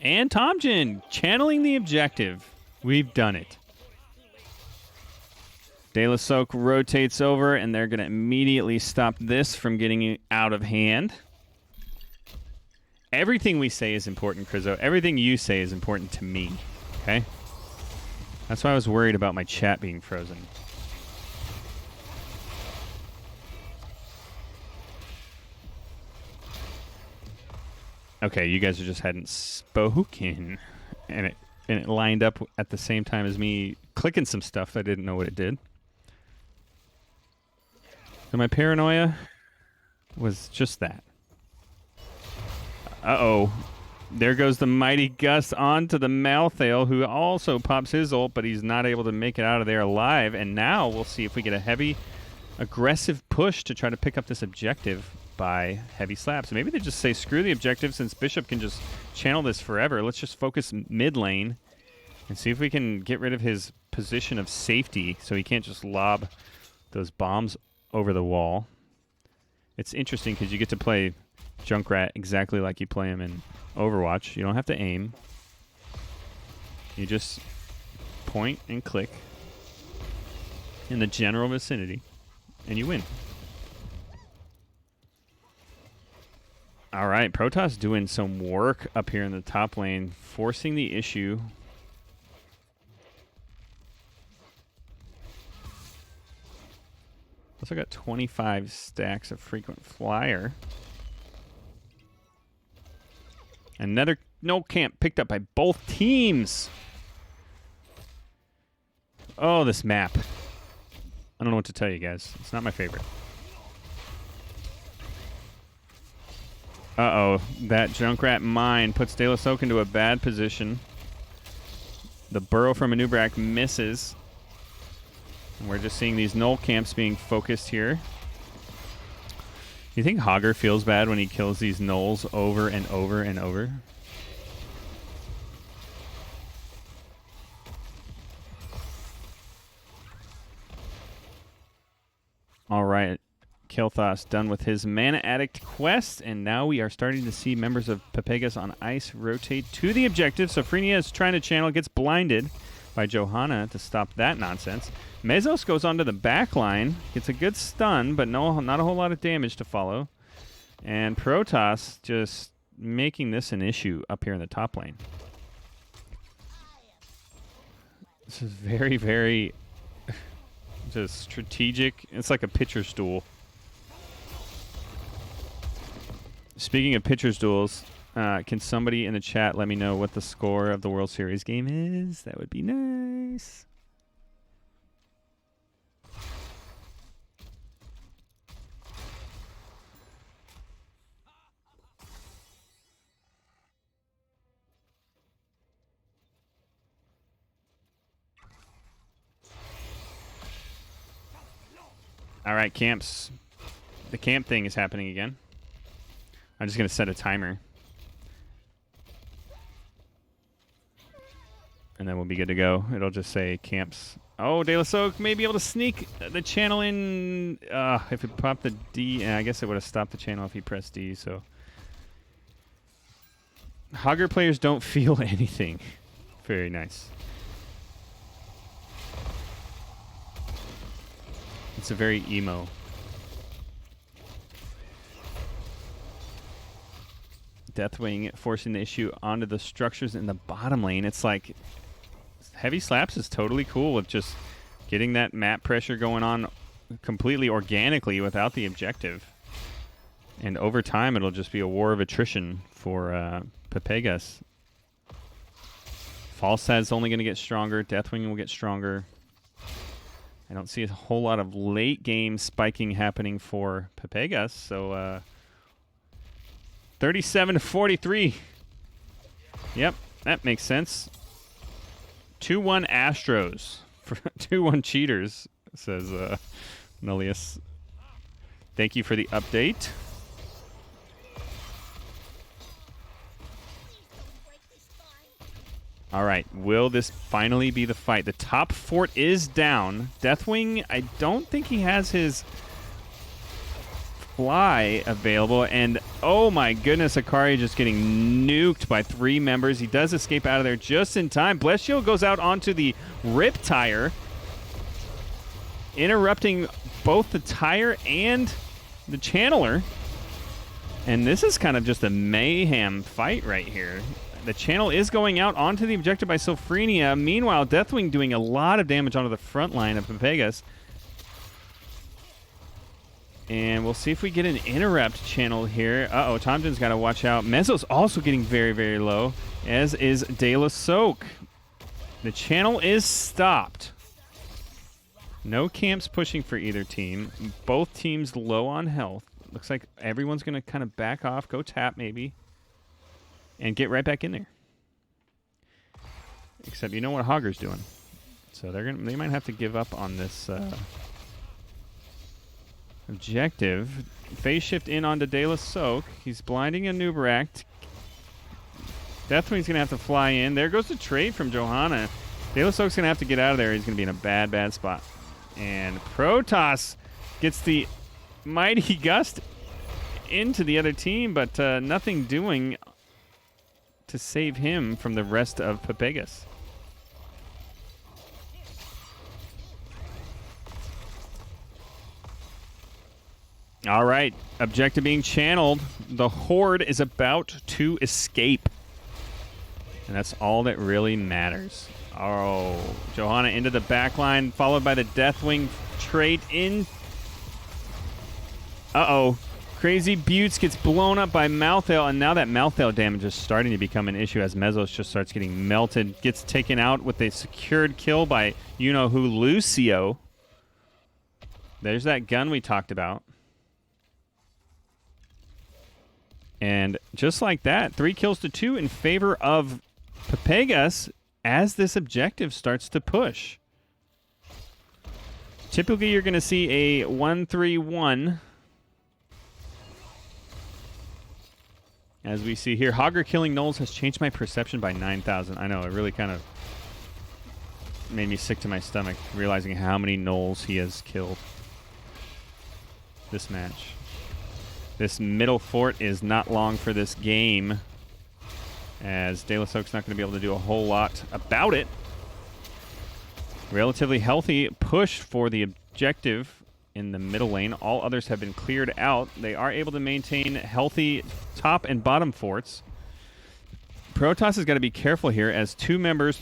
And Tomjin channeling the objective. We've done it. De La Soak rotates over, and they're going to immediately stop this from getting out of hand. Everything we say is important, Krizzo. Everything you say is important to me, okay? That's why I was worried about my chat being frozen. Okay, you guys are just hadn't spoken, and it lined up at the same time as me clicking some stuff. I didn't know what it did. So my paranoia was just that. Uh-oh. There goes the Mighty Gus onto the Malthael, who also pops his ult, but he's not able to make it out of there alive. And now we'll see if we get a heavy, aggressive push to try to pick up this objective by heavy slaps. Maybe they just say, screw the objective, since Bishop can just channel this forever. Let's just focus mid lane and see if we can get rid of his position of safety so he can't just lob those bombs over the wall. It's interesting because you get to play Junkrat exactly like you play him in Overwatch. You don't have to aim. You just point and click in the general vicinity, and you win. All right, Protoss doing some work up here in the top lane, forcing the issue. Also got 25 stacks of frequent flyer. Another no camp picked up by both teams. Oh, this map. I don't know what to tell you guys. It's not my favorite. Uh-oh. That Junkrat mine puts De La Soak into a bad position. The burrow from Anubrak misses. And we're just seeing these null camps being focused here. You think Hogger feels bad when he kills these nulls over and over and over? All right. Kilthos done with his Mana Addict quest, and now we are starting to see members of Pepegas on ice rotate to the objective. So Frenia is trying to channel, gets blinded by Johanna to stop that nonsense. Mezos goes onto the back line, gets a good stun, but not a whole lot of damage to follow. And Protoss just making this an issue up here in the top lane. This is very, very just strategic. It's like a pitcher's duel. Speaking of pitcher's duels, can somebody in the chat let me know what the score of the World Series game is? That would be nice. All right, camps. The camp thing is happening again. I'm just going to set a timer. And then we'll be good to go. It'll just say camps. Oh, De La Soak may be able to sneak the channel in. If it popped the D, I guess it would have stopped the channel if he pressed D. So Hogger players don't feel anything. Very nice. It's a very emo. Deathwing forcing the issue onto the structures in the bottom lane. It's like heavy slaps is totally cool with just getting that map pressure going on completely organically without the objective. And over time, it'll just be a war of attrition for Pepegas. Falsad's only going to get stronger. Deathwing will get stronger. I don't see a whole lot of late game spiking happening for Pepegas. So 37 to 43. Yep, that makes sense. 2-1 Astros. 2-1 cheaters, says Nullius. Thank you for the update. All right, will this finally be the fight? The top fort is down. Deathwing, I don't think he has his fly available. And oh my goodness, Akari just getting nuked by 3 members. He does escape out of there just in time. Bless Shield goes out onto the Rip Tire. interrupting both the tire and the channeler. And this is kind of just a mayhem fight right here. The channel is going out onto the objective by Sophrenia. Meanwhile, Deathwing doing a lot of damage onto the front line of Pepegas. And we'll see if we get an interrupt channel here. Uh-oh, Tomden's got to watch out. Mezzo's also getting very, very low, as is theStroke. The channel is stopped. No camps pushing for either team. Both teams low on health. Looks like everyone's going to kind of back off, go tap maybe, and get right back in there. Except you know what Hogger's doing. So they might have to give up on this objective. Phase shift in onto theStroke. He's blinding a Nubarak. Deathwing's going to have to fly in. There goes the trade from Johanna. theStroke's going to have to get out of there. He's going to be in a bad, bad spot. And Protoss gets the Mighty Gust into the other team, but nothing doing to save him from the rest of Pepegas. All right, objective being channeled. The Horde is about to escape. And that's all that really matters. Oh, Johanna into the back line, followed by the Deathwing trait in. Uh-oh. Crazy Buttes gets blown up by Malthael, and now that Malthael damage is starting to become an issue as Mezzos just starts getting melted. Gets taken out with a secured kill by you-know-who, Lucio. There's that gun we talked about. And just like that, 3 kills to 2 in favor of Pepegas as this objective starts to push. Typically, you're going to see a 1-3-1. As we see here, Hogger killing Knowles has changed my perception by 9,000. I know, it really kind of made me sick to my stomach, realizing how many Knowles he has killed this match. This middle fort is not long for this game, as theStroke's not going to be able to do a whole lot about it. Relatively healthy push for the objective in the middle lane. All others have been cleared out. They are able to maintain healthy top and bottom forts. Protoss has got to be careful here as 3 members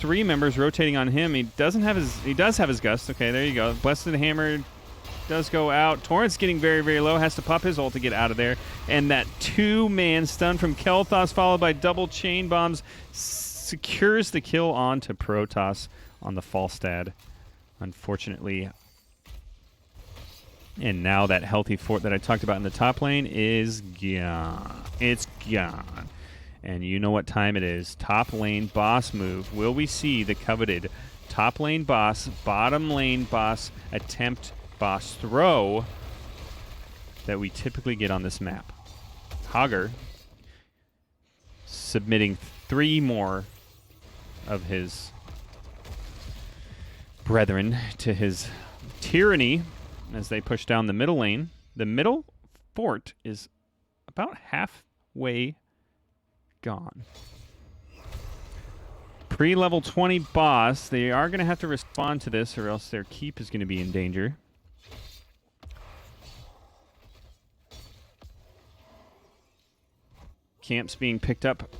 rotating on him. He does have his gust. Okay, there you go. Blessed Hammer does go out. Torrent's getting very, very low. Has to pop his ult to get out of there. And that 2-man stun from Kel'Thas followed by double chain bombs secures the kill onto Protoss on the Falstad. Unfortunately. And now that healthy fort that I talked about in the top lane is gone. It's gone. And you know what time it is. Top lane boss move. Will we see the coveted top lane boss, bottom lane boss attempt boss throw that we typically get on this map? Hogger submitting 3 more of his brethren to his tyranny as they push down the middle lane. The middle fort is about halfway gone. Pre-level 20 boss. They are going to have to respond to this or else their keep is going to be in danger. Camps being picked up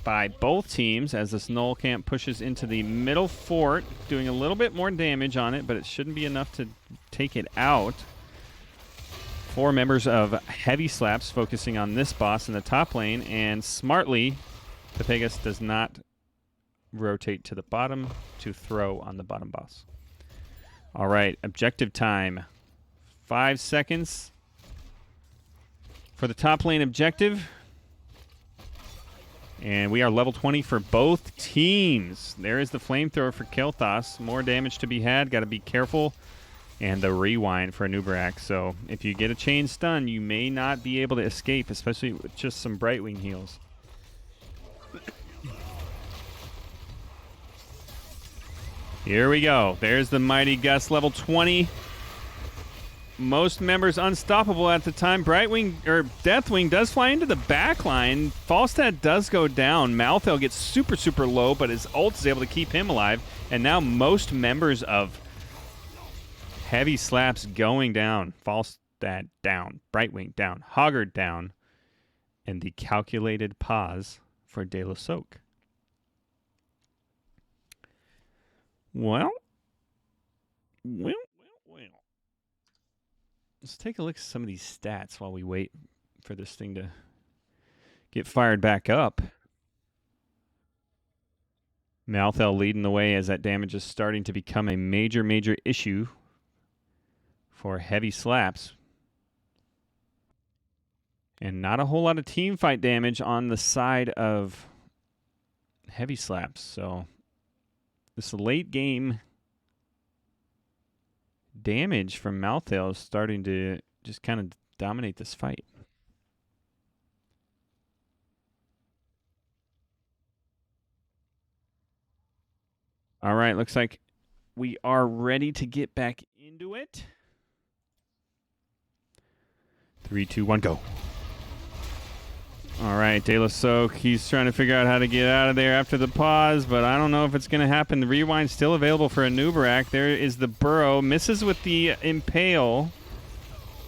by both teams as this Null camp pushes into the middle fort, doing a little bit more damage on it, but it shouldn't be enough to take it out. 4 members of Heavy Slaps focusing on this boss in the top lane, and smartly, Pepegas does not rotate to the bottom to throw on the bottom boss. All right, objective time. 5 seconds for the top lane objective. And we are level 20 for both teams. There is the flamethrower for Kel'Thas. More damage to be had. Got to be careful. And the rewind for a Nubarak. So if you get a chain stun, you may not be able to escape, especially with just some Brightwing heals. Here we go. There's the Mighty Gust, level 20. Most members unstoppable at the time. Deathwing does fly into the back line. Falstad does go down. Malthael gets super, super low, but his ult is able to keep him alive. And now most members of Heavy slaps going down. Falstad down. Brightwing down. Hoggard down. And the calculated pause for theStroke. Well. Let's take a look at some of these stats while we wait for this thing to get fired back up. Malthel leading the way as that damage is starting to become a major, major issue for heavy slaps. And not a whole lot of team fight damage on the side of heavy slaps. So this late game damage from Malthel is starting to just kind of dominate this fight. All right, looks like we are ready to get back into it. 3, 2, 1, go. All right, theStroke, he's trying to figure out how to get out of there after the pause, but I don't know if it's going to happen. The rewind's still available for a Nubarak. There is the burrow. Misses with the impale,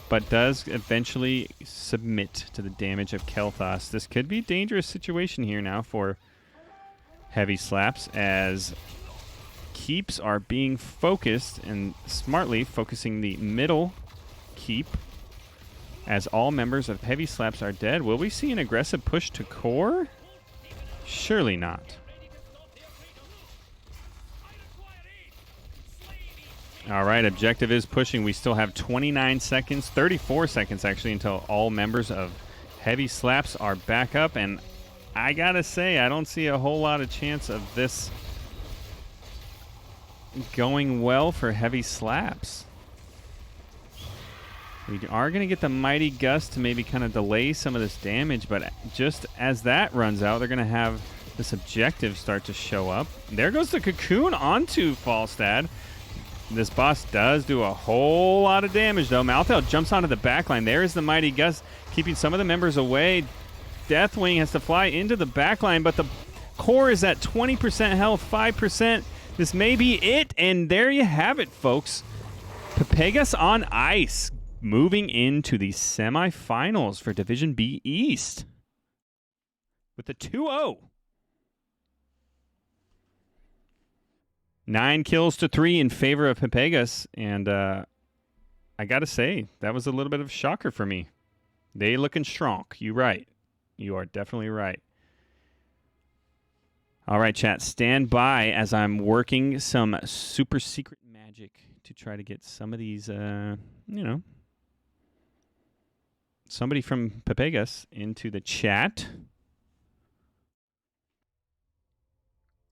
but does eventually submit to the damage of Kel'Thas. This could be a dangerous situation here now for heavy slaps as keeps are being focused and smartly focusing the middle keep as all members of heavy slaps are dead. Will we see an aggressive push to core? Surely not. All right, objective is pushing. We still have 29 seconds, 34 seconds actually, until all members of heavy slaps are back up. And I gotta say, I don't see a whole lot of chance of this going well for heavy slaps. We are going to get the Mighty Gust to maybe kind of delay some of this damage, but just as that runs out, they're going to have this objective start to show up. There goes the Cocoon onto Falstad. This boss does do a whole lot of damage, though. Malthel jumps onto the backline. There is the Mighty Gust, keeping some of the members away. Deathwing has to fly into the backline, but the core is at 20% health, 5%. This may be it, and there you have it, folks. Pepegas on ice, moving into the semifinals for Division B East with a 2-0. 9 kills to 3 in favor of Pepegas, and I gotta say, that was a little bit of a shocker for me. They looking strong. You right. You are definitely right. All right, chat, stand by as I'm working some super secret magic to try to get some of these, somebody from Pepegas into the chat.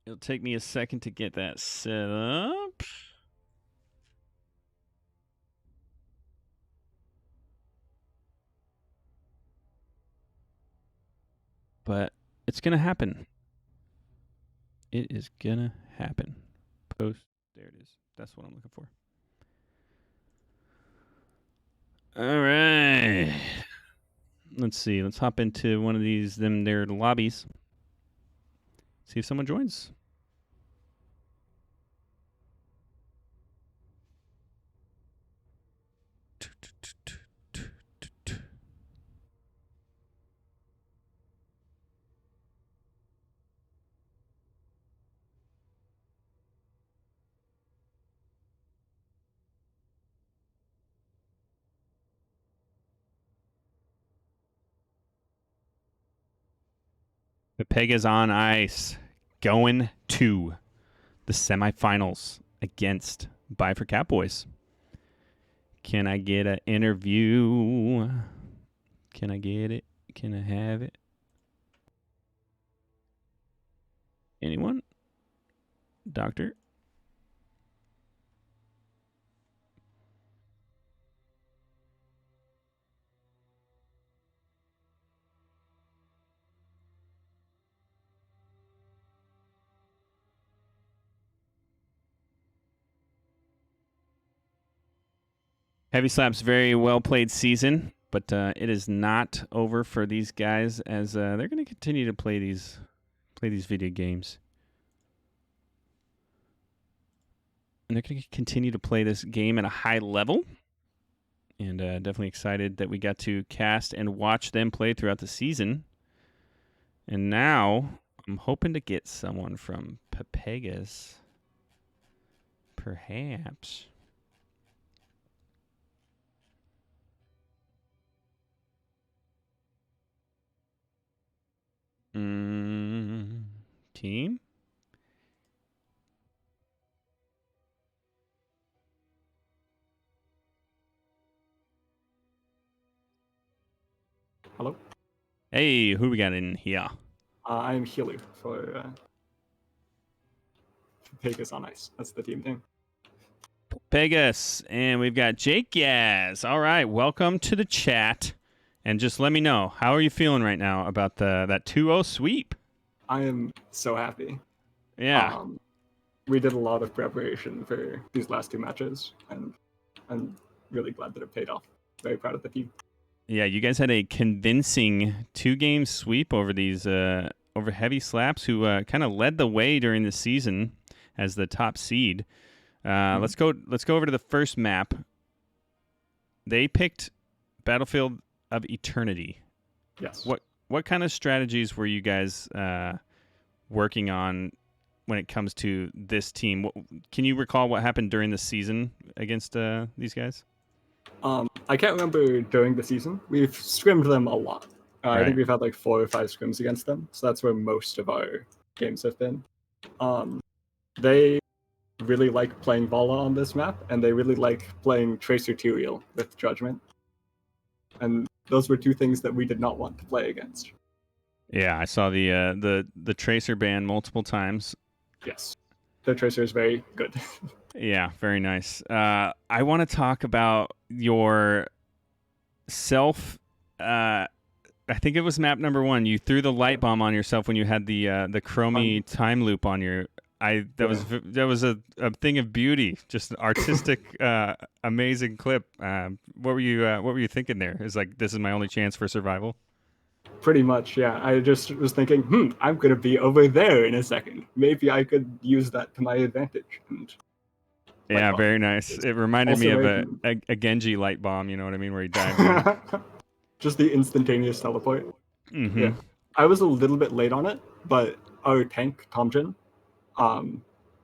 It'll take me a second to get that set up. But it's going to happen. It is going to happen. Post. There it is. That's what I'm looking for. All right. Let's see. Let's hop into one of these, their lobbies. See if someone joins. Pepegas on ice, going to the semifinals against Bye for Catboys. Can I get an interview? Can I get it? Can I have it? Anyone? Doctor? Heavy Slap's very well played season, but it is not over for these guys as they're going to continue to play these video games. and they're going to continue to play this game at a high level. And definitely excited that we got to cast and watch them play throughout the season. And now I'm hoping to get someone from Pepegas, perhaps. Team? Hello? Hey, who we got in here? I'm Healy for Pepegas on Ice. That's the team name. Pepegas, and we've got Jake Yaz. All right, welcome to the chat. And just let me know, how are you feeling right now about that 2-0 sweep? I am so happy. Yeah. We did a lot of preparation for these last two matches, and I'm really glad that it paid off. Very proud of the team. Yeah, you guys had a convincing 2-game sweep over these over Heavy Slaps, who kind of led the way during the season as the top seed. Let's go over to the first map. They picked Battlefield of Eternity. Yes. What kind of strategies were you guys working on when it comes to this team? Can you recall what happened during the season against these guys? I can't remember during the season. We've scrimmed them a lot. Right. I think we've had like 4 or 5 scrims against them, so that's where most of our games have been. They really like playing Vala on this map, and they really like playing Tracer Tyrael with Judgment. And those were 2 things that we did not want to play against. Yeah, I saw the Tracer ban multiple times. Yes. The Tracer is very good. Yeah, very nice. I want to talk about your self. I think it was map number 1. You threw the light bomb on yourself when you had the chromie time loop on your. That was a thing of beauty, just an artistic, amazing clip. What were you thinking there? It's like, this is my only chance for survival. Pretty much, yeah. I just was thinking, I'm gonna be over there in a second. Maybe I could use that to my advantage. And yeah, very nice. It reminded me of a Genji light bomb. You know what I mean, where he dives in. Just the instantaneous teleport. Mm-hmm. Yeah, I was a little bit late on it, but our tank Tomjin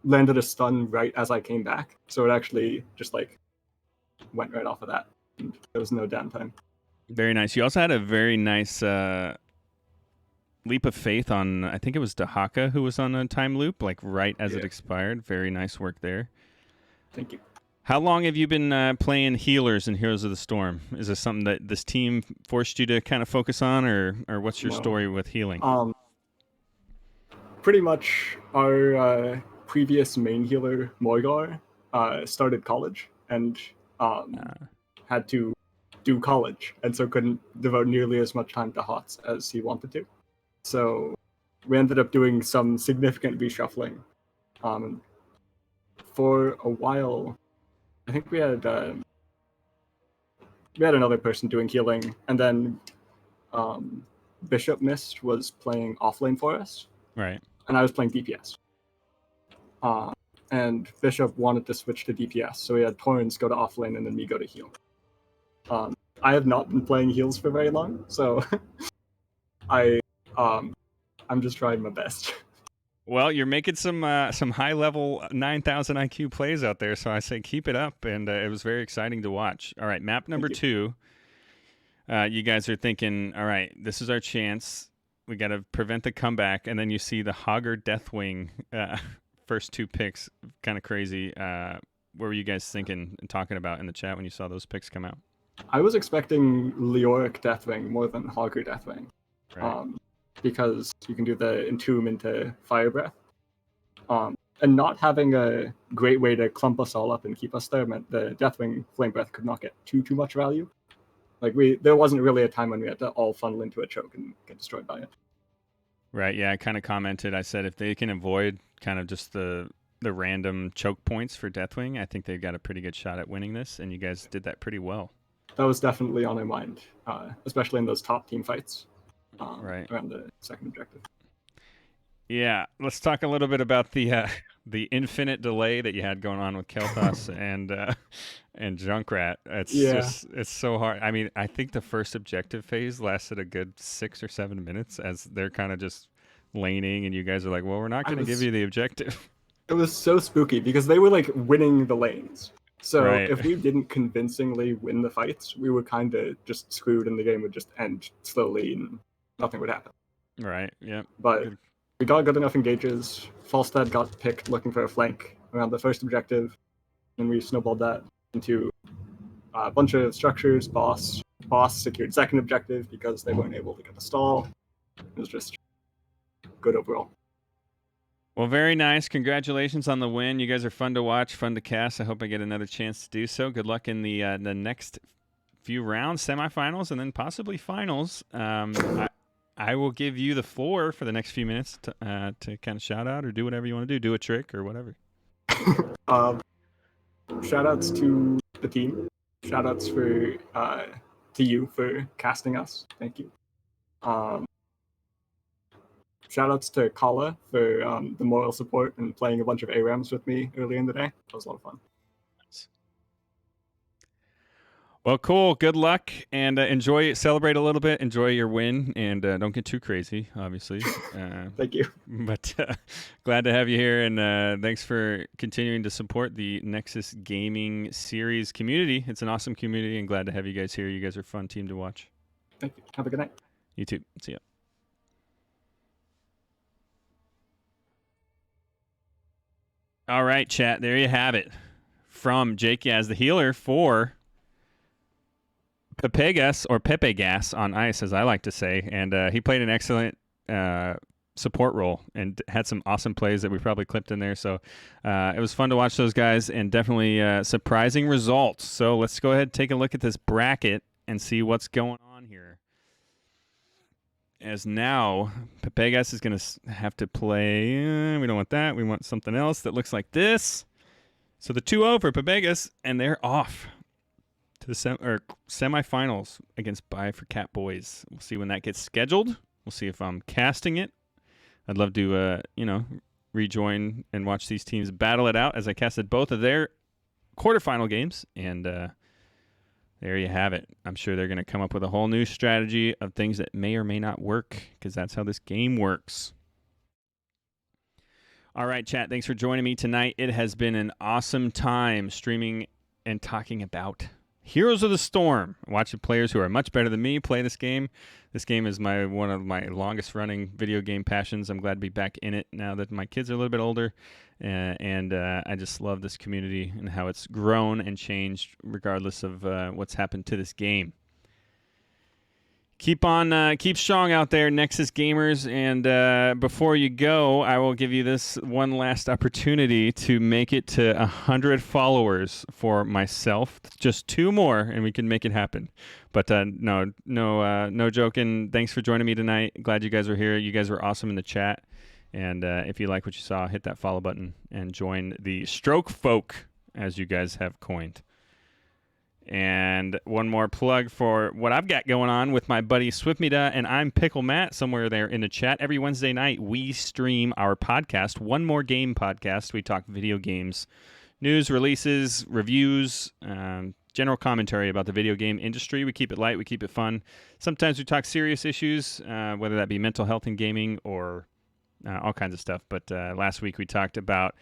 landed a stun right as I came back, so it actually just like went right off of that. And there was no downtime. Very nice. You also had a very nice leap of faith on, I think it was Dahaka who was on a time loop, like right as it expired. Very nice work there. Thank you. How long have you been playing healers in Heroes of the Storm? Is this something that this team forced you to kind of focus on, or what's your story with healing? Pretty much our previous main healer, Morgar, started college and had to do college, and so couldn't devote nearly as much time to HOTS as he wanted to. So we ended up doing some significant reshuffling. For a while, I think we had another person doing healing, and then Bishop Mist was playing offlane for us. Right. And I was playing DPS. And Bishop wanted to switch to DPS, so we had Torrens go to offlane and then me go to heal. I have not been playing heals for very long, so I'm just trying my best. Well, you're making some high level 9,000 IQ plays out there, so I say keep it up, and it was very exciting to watch. All right, map number 2. You guys are thinking, all right, this is our chance. We got to prevent the comeback, and then you see the Hogger Deathwing first 2 picks, kind of crazy. What were you guys thinking and talking about in the chat when you saw those picks come out? I was expecting Leoric Deathwing more than Hogger Deathwing, right. Because you can do the Entomb into Fire Breath. And not having a great way to clump us all up and keep us there meant the Deathwing Flame Breath could not get too much value. Like there wasn't really a time when we had to all funnel into a choke and get destroyed by it. Right. Yeah. I kind of commented. I said if they can avoid kind of just the random choke points for Deathwing, I think they've got a pretty good shot at winning this. And you guys did that pretty well. That was definitely on my mind, especially in those top team fights right around the second objective. Yeah, let's talk a little bit about the infinite delay that you had going on with Kel'Thas and Junkrat. Yeah, It's so hard. I mean, I think the first objective phase lasted a good 6 or 7 minutes as they're kind of just laning, and you guys are like, "Well, we're not I going to give was you the objective." it was so spooky because they were like winning the lanes. So Right, if we didn't convincingly win the fights, we were kind of just screwed, and the game would just end slowly, and nothing would happen. right, yep. But Good. we got good enough engages. Falstad got picked looking for a flank around the first objective, and we snowballed that into a bunch of structures. Boss secured second objective because they weren't able to get the stall. It was just good overall. Well, very nice. Congratulations on the win. You guys are fun to watch, fun to cast. I hope I get another chance to do so. Good luck in the next few rounds, semifinals, and then possibly finals. I will give you the floor for the next few minutes to kind of shout out or do whatever you want to do. Do a trick or whatever. Shout outs to the team. Shout outs to you for casting us. Thank you. Shout outs to Kala for the moral support and playing a bunch of ARAMs with me earlier in the day. That was a lot of fun. Well, cool. Good luck and celebrate a little bit. Enjoy your win and don't get too crazy, obviously. Thank you. But glad to have you here, and thanks for continuing to support the Nexus Gaming Series community. It's an awesome community, and glad to have you guys here. You guys are a fun team to watch. Thank you. Have a good night. You too. See ya. All right, chat. There you have it. From Jake Yaz, the healer for Pepegas, or Pepegas on ice, as I like to say. And he played an excellent support role and had some awesome plays that we probably clipped in there. So it was fun to watch those guys, and definitely surprising results. So let's go ahead and take a look at this bracket and see what's going on here. As now, Pepegas is going to have to play. We don't want that. We want something else that looks like this. So the 2-0 for Pepegas, and they're off to the semifinals against Buy for Cat Boys. We'll see when that gets scheduled. We'll see if I'm casting it. I'd love to, rejoin and watch these teams battle it out, as I casted both of their quarterfinal games, and there you have it. I'm sure they're going to come up with a whole new strategy of things that may or may not work, because that's how this game works. All right, chat, thanks for joining me tonight. It has been an awesome time streaming and talking about Heroes of the Storm. Watching players who are much better than me play this game. This game is one of my longest running video game passions. I'm glad to be back in it now that my kids are a little bit older. And I just love this community and how it's grown and changed regardless of what's happened to this game. Keep strong out there, Nexus gamers. And before you go, I will give you this one last opportunity to make it to 100 followers for myself. Just 2 more, and we can make it happen. But no joking. Thanks for joining me tonight. Glad you guys were here. You guys were awesome in the chat. And if you like what you saw, hit that follow button and join the Stroke folk, as you guys have coined. And one more plug for what I've got going on with my buddy Swiftmida, and I'm Pickle Matt, somewhere there in the chat. Every Wednesday night, we stream our podcast, One More Game podcast. We talk video games, news, releases, reviews, general commentary about the video game industry. We keep it light. We keep it fun. Sometimes we talk serious issues, whether that be mental health in gaming or all kinds of stuff. But last week we talked about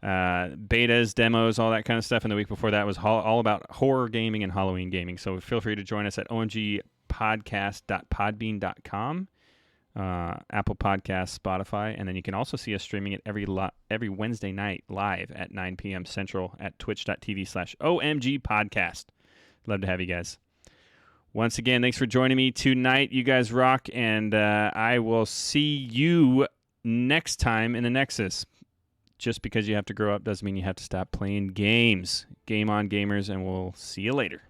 betas, demos, all that kind of stuff. And the week before that was all about horror gaming and Halloween gaming. So feel free to join us at omgpodcast.podbean.com, Apple Podcasts, Spotify. And then you can also see us streaming it every Wednesday night live at 9 p.m. Central at twitch.tv/omgpodcast. Love to have you guys. Once again, thanks for joining me tonight. You guys rock. And I will see you next time in the Nexus. Just because you have to grow up doesn't mean you have to stop playing games. Game on, gamers, and we'll see you later.